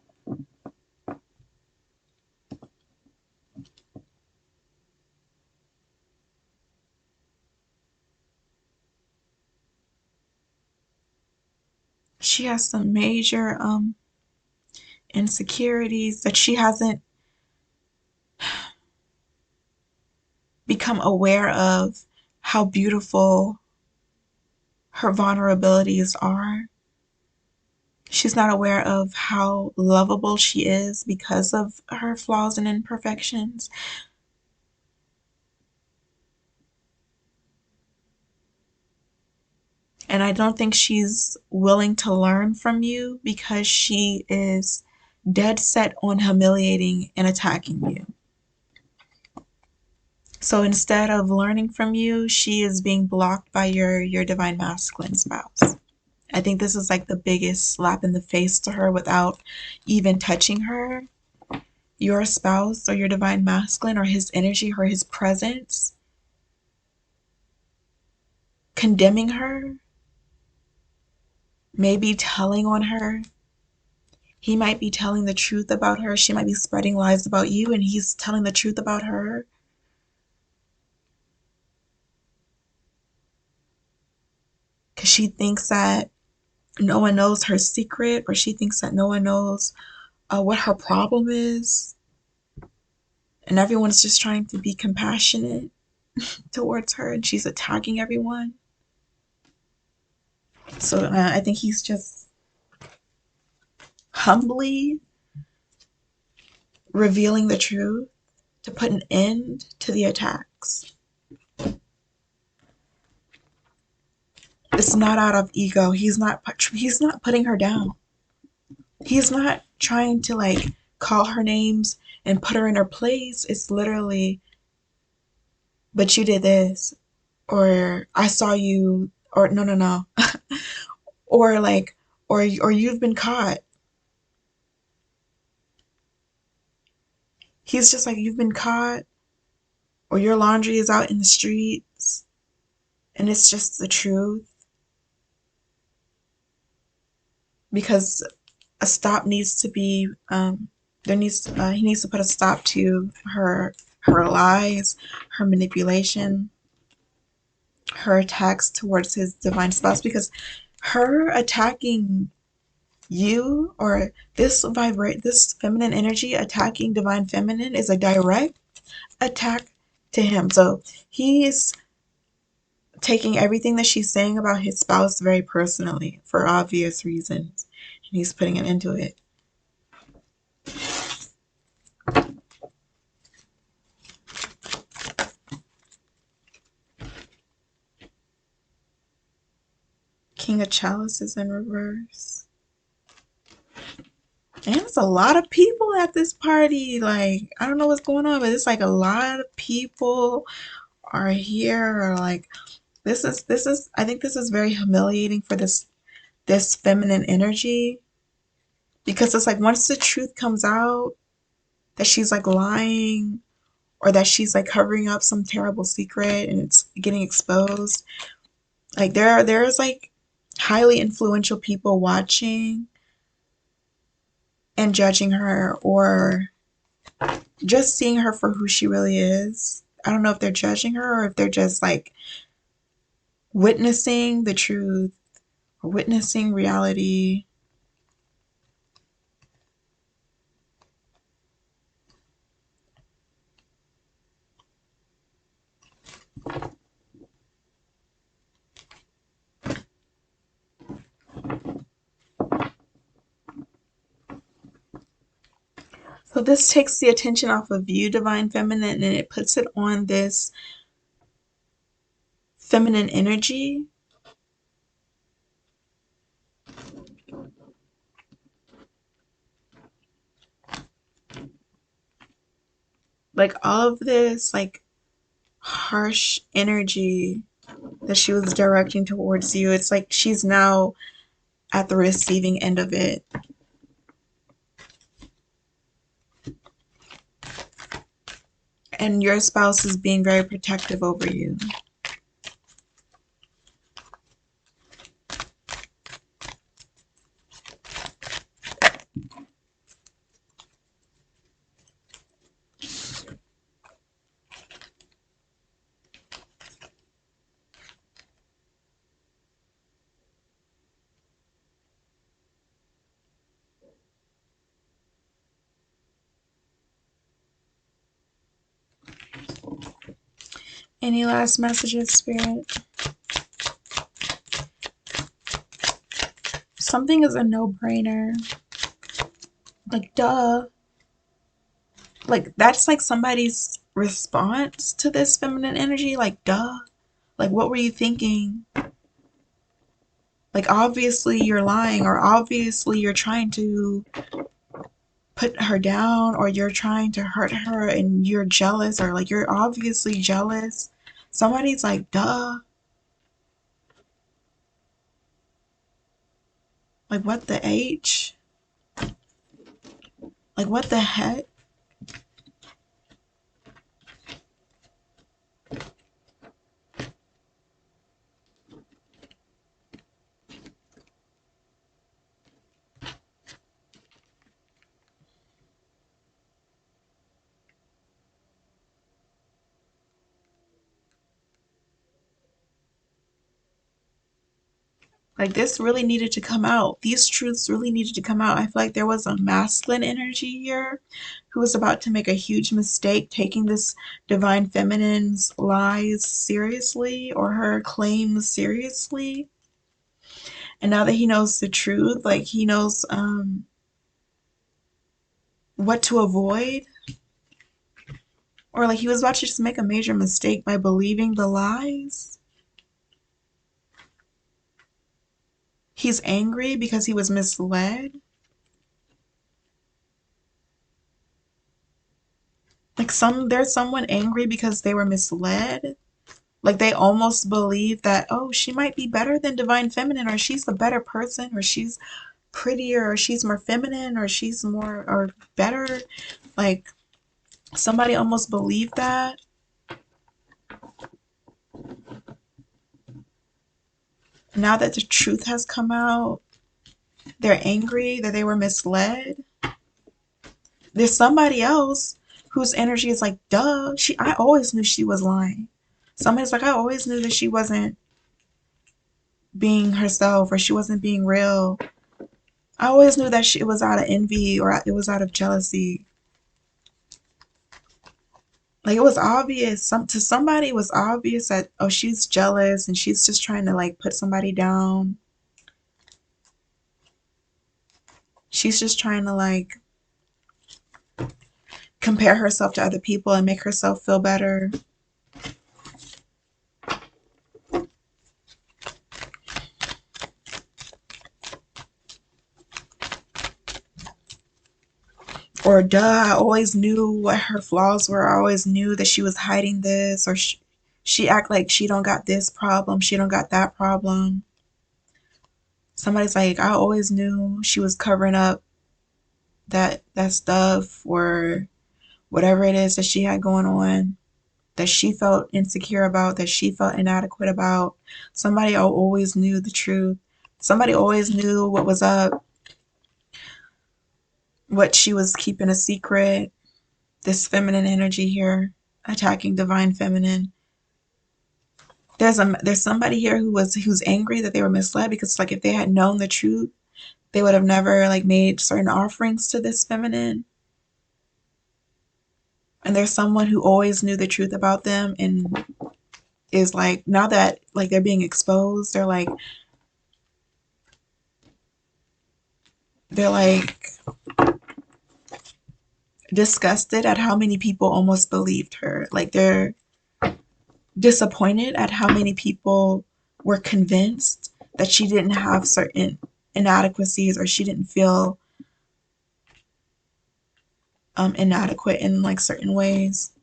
A: She has some major insecurities that she hasn't become aware of how beautiful her vulnerabilities are. She's not aware of how lovable she is because of her flaws and imperfections. And I don't think she's willing to learn from you because she is dead set on humiliating and attacking you. So instead of learning from you, she is being blocked by your divine masculine spouse. I think this is like the biggest slap in the face to her without even touching her. Your spouse or your divine masculine or his energy or his presence condemning her, maybe telling on her. He might be telling the truth about her. She might be spreading lies about you, and he's telling the truth about her. Because she thinks that no one knows her secret, or she thinks that no one knows what her problem is. And everyone's just trying to be compassionate towards her, and she's attacking everyone. So I think he's just humbly revealing the truth to put an end to the attacks. It's not out of ego. He's not putting her down. He's not trying to like call her names and put her in her place. It's literally, but you did this, or I saw you, or no, no, no, or like, or you've been caught. He's just like, you've been caught, or your laundry is out in the streets, and it's just the truth. Because a stop needs to be, he needs to put a stop to her lies, her manipulation, her attacks towards his divine spouse, because her attacking you, or this feminine energy attacking divine feminine, is a direct attack to him. So he's taking everything that she's saying about his spouse very personally for obvious reasons, and he's putting an end to it. King of Chalices in reverse. And it's a lot of people at this party. Like, I don't know what's going on, but it's like a lot of people are here, or like this is I think this is very humiliating for this feminine energy, because it's like once the truth comes out that she's like lying, or that she's like covering up some terrible secret and it's getting exposed, like there's like highly influential people watching and judging her, or just seeing her for who she really is. I don't know if they're judging her or if they're just like witnessing the truth or witnessing reality. So this takes the attention off of you, divine feminine, and it puts it on this feminine energy. Like all of this like harsh energy that she was directing towards you, it's like she's now at the receiving end of it. And your spouse is being very protective over you. Any last messages, Spirit? Something is a no-brainer. Like, duh. Like, that's like somebody's response to this feminine energy. Like, duh. Like, what were you thinking? Like, obviously you're lying, or obviously you're trying to put her down, or you're trying to hurt her and you're jealous, or like you're obviously jealous. Somebody's like, duh. Like, what the H? Like, what the heck? Like, this really needed to come out. These truths really needed to come out. I feel like there was a masculine energy here who was about to make a huge mistake taking this divine feminine's lies seriously, or her claims seriously. And now that he knows the truth, like he knows what to avoid, or like he was about to just make a major mistake by believing the lies. He's angry because he was misled. Like, there's someone angry because they were misled. Like, they almost believe that, oh, she might be better than divine feminine, or she's a better person, or she's prettier, or she's more feminine, or she's more or better. Like, somebody almost believed that. Now that the truth has come out, they're angry that they were misled. There's somebody else whose energy is like, duh, I always knew she was lying. Somebody's like, I always knew that she wasn't being herself, or she wasn't being real. I always knew that it was out of envy, or it was out of jealousy. Like, it was obvious. To somebody, it was obvious that, oh, she's jealous and she's just trying to like put somebody down. She's just trying to like compare herself to other people and make herself feel better. Or, duh, I always knew what her flaws were. I always knew that she was hiding this, or she act like she don't got this problem, she don't got that problem. Somebody's like, I always knew she was covering up that stuff, or whatever it is that she had going on, that she felt insecure about, that she felt inadequate about. Somebody always knew the truth. Somebody always knew what was up, what she was keeping a secret. This feminine energy here attacking divine feminine. There's somebody here who's angry that they were misled, because like if they had known the truth, they would have never like made certain offerings to this feminine. And there's someone who always knew the truth about them, and is like, now that like they're being exposed, they're like disgusted at how many people almost believed her. Like, they're disappointed at how many people were convinced that she didn't have certain inadequacies, or she didn't feel inadequate in like certain ways.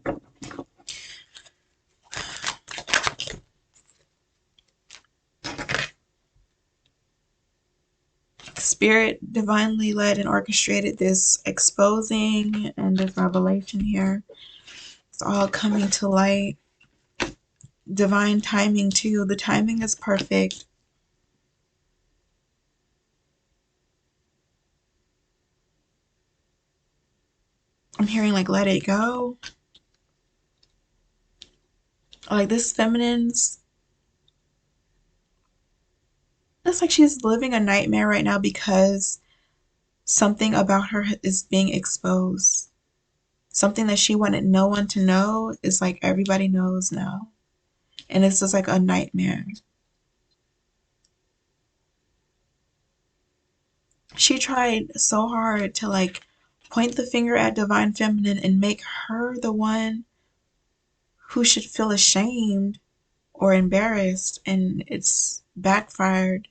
A: Spirit divinely led and orchestrated this exposing and this revelation here. It's all coming to light. Divine timing too. The timing is perfect. I'm hearing like, let it go. Like, this feminine's, it's like she's living a nightmare right now because something about her is being exposed. Something that she wanted no one to know is like everybody knows now. And this is like a nightmare. She tried so hard to like point the finger at Divine Feminine and make her the one who should feel ashamed or embarrassed, and it's backfired.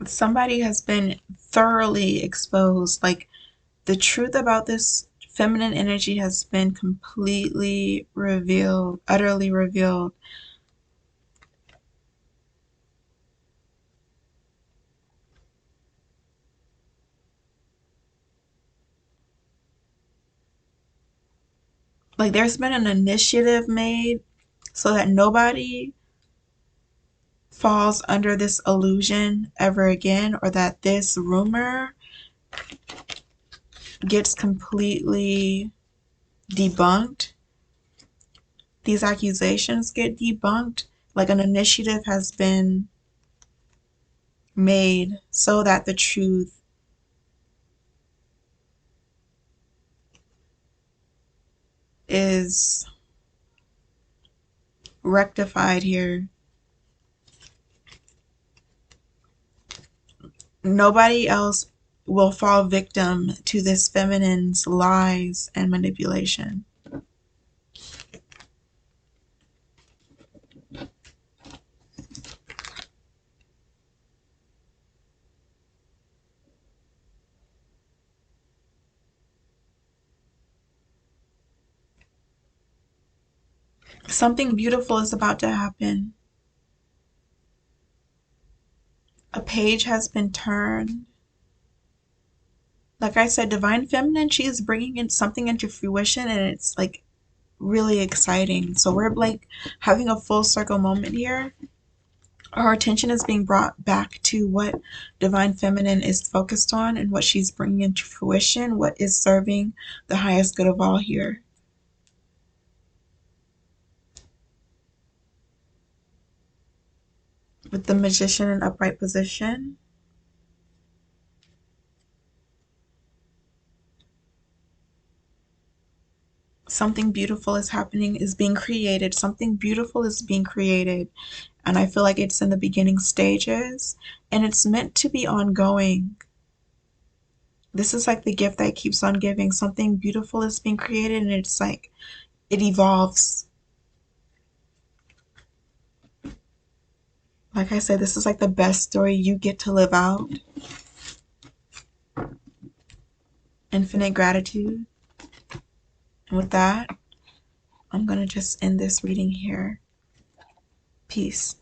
A: Somebody has been thoroughly exposed. Like the truth about this feminine energy has been completely revealed, utterly revealed. Like there's been an initiative made so that nobody falls under this illusion ever again, or that this rumor gets completely debunked. These accusations get debunked. Like an initiative has been made so that the truth is rectified here. Nobody else will fall victim to this feminine's lies and manipulation. Something beautiful is about to happen. A page has been turned. Like I said, Divine Feminine, she is bringing in something into fruition, and it's like really exciting. So we're like having a full circle moment here. Our attention is being brought back to what Divine Feminine is focused on and what she's bringing into fruition, what is serving the highest good of all here. With the Magician in upright position, something beautiful is happening, is being created. Something beautiful is being created. And I feel like it's in the beginning stages and it's meant to be ongoing. This is like the gift that keeps on giving. Something beautiful is being created and it's like it evolves. Like I said, this is like the best story you get to live out. Infinite gratitude. And with that, I'm going to just end this reading here. Peace.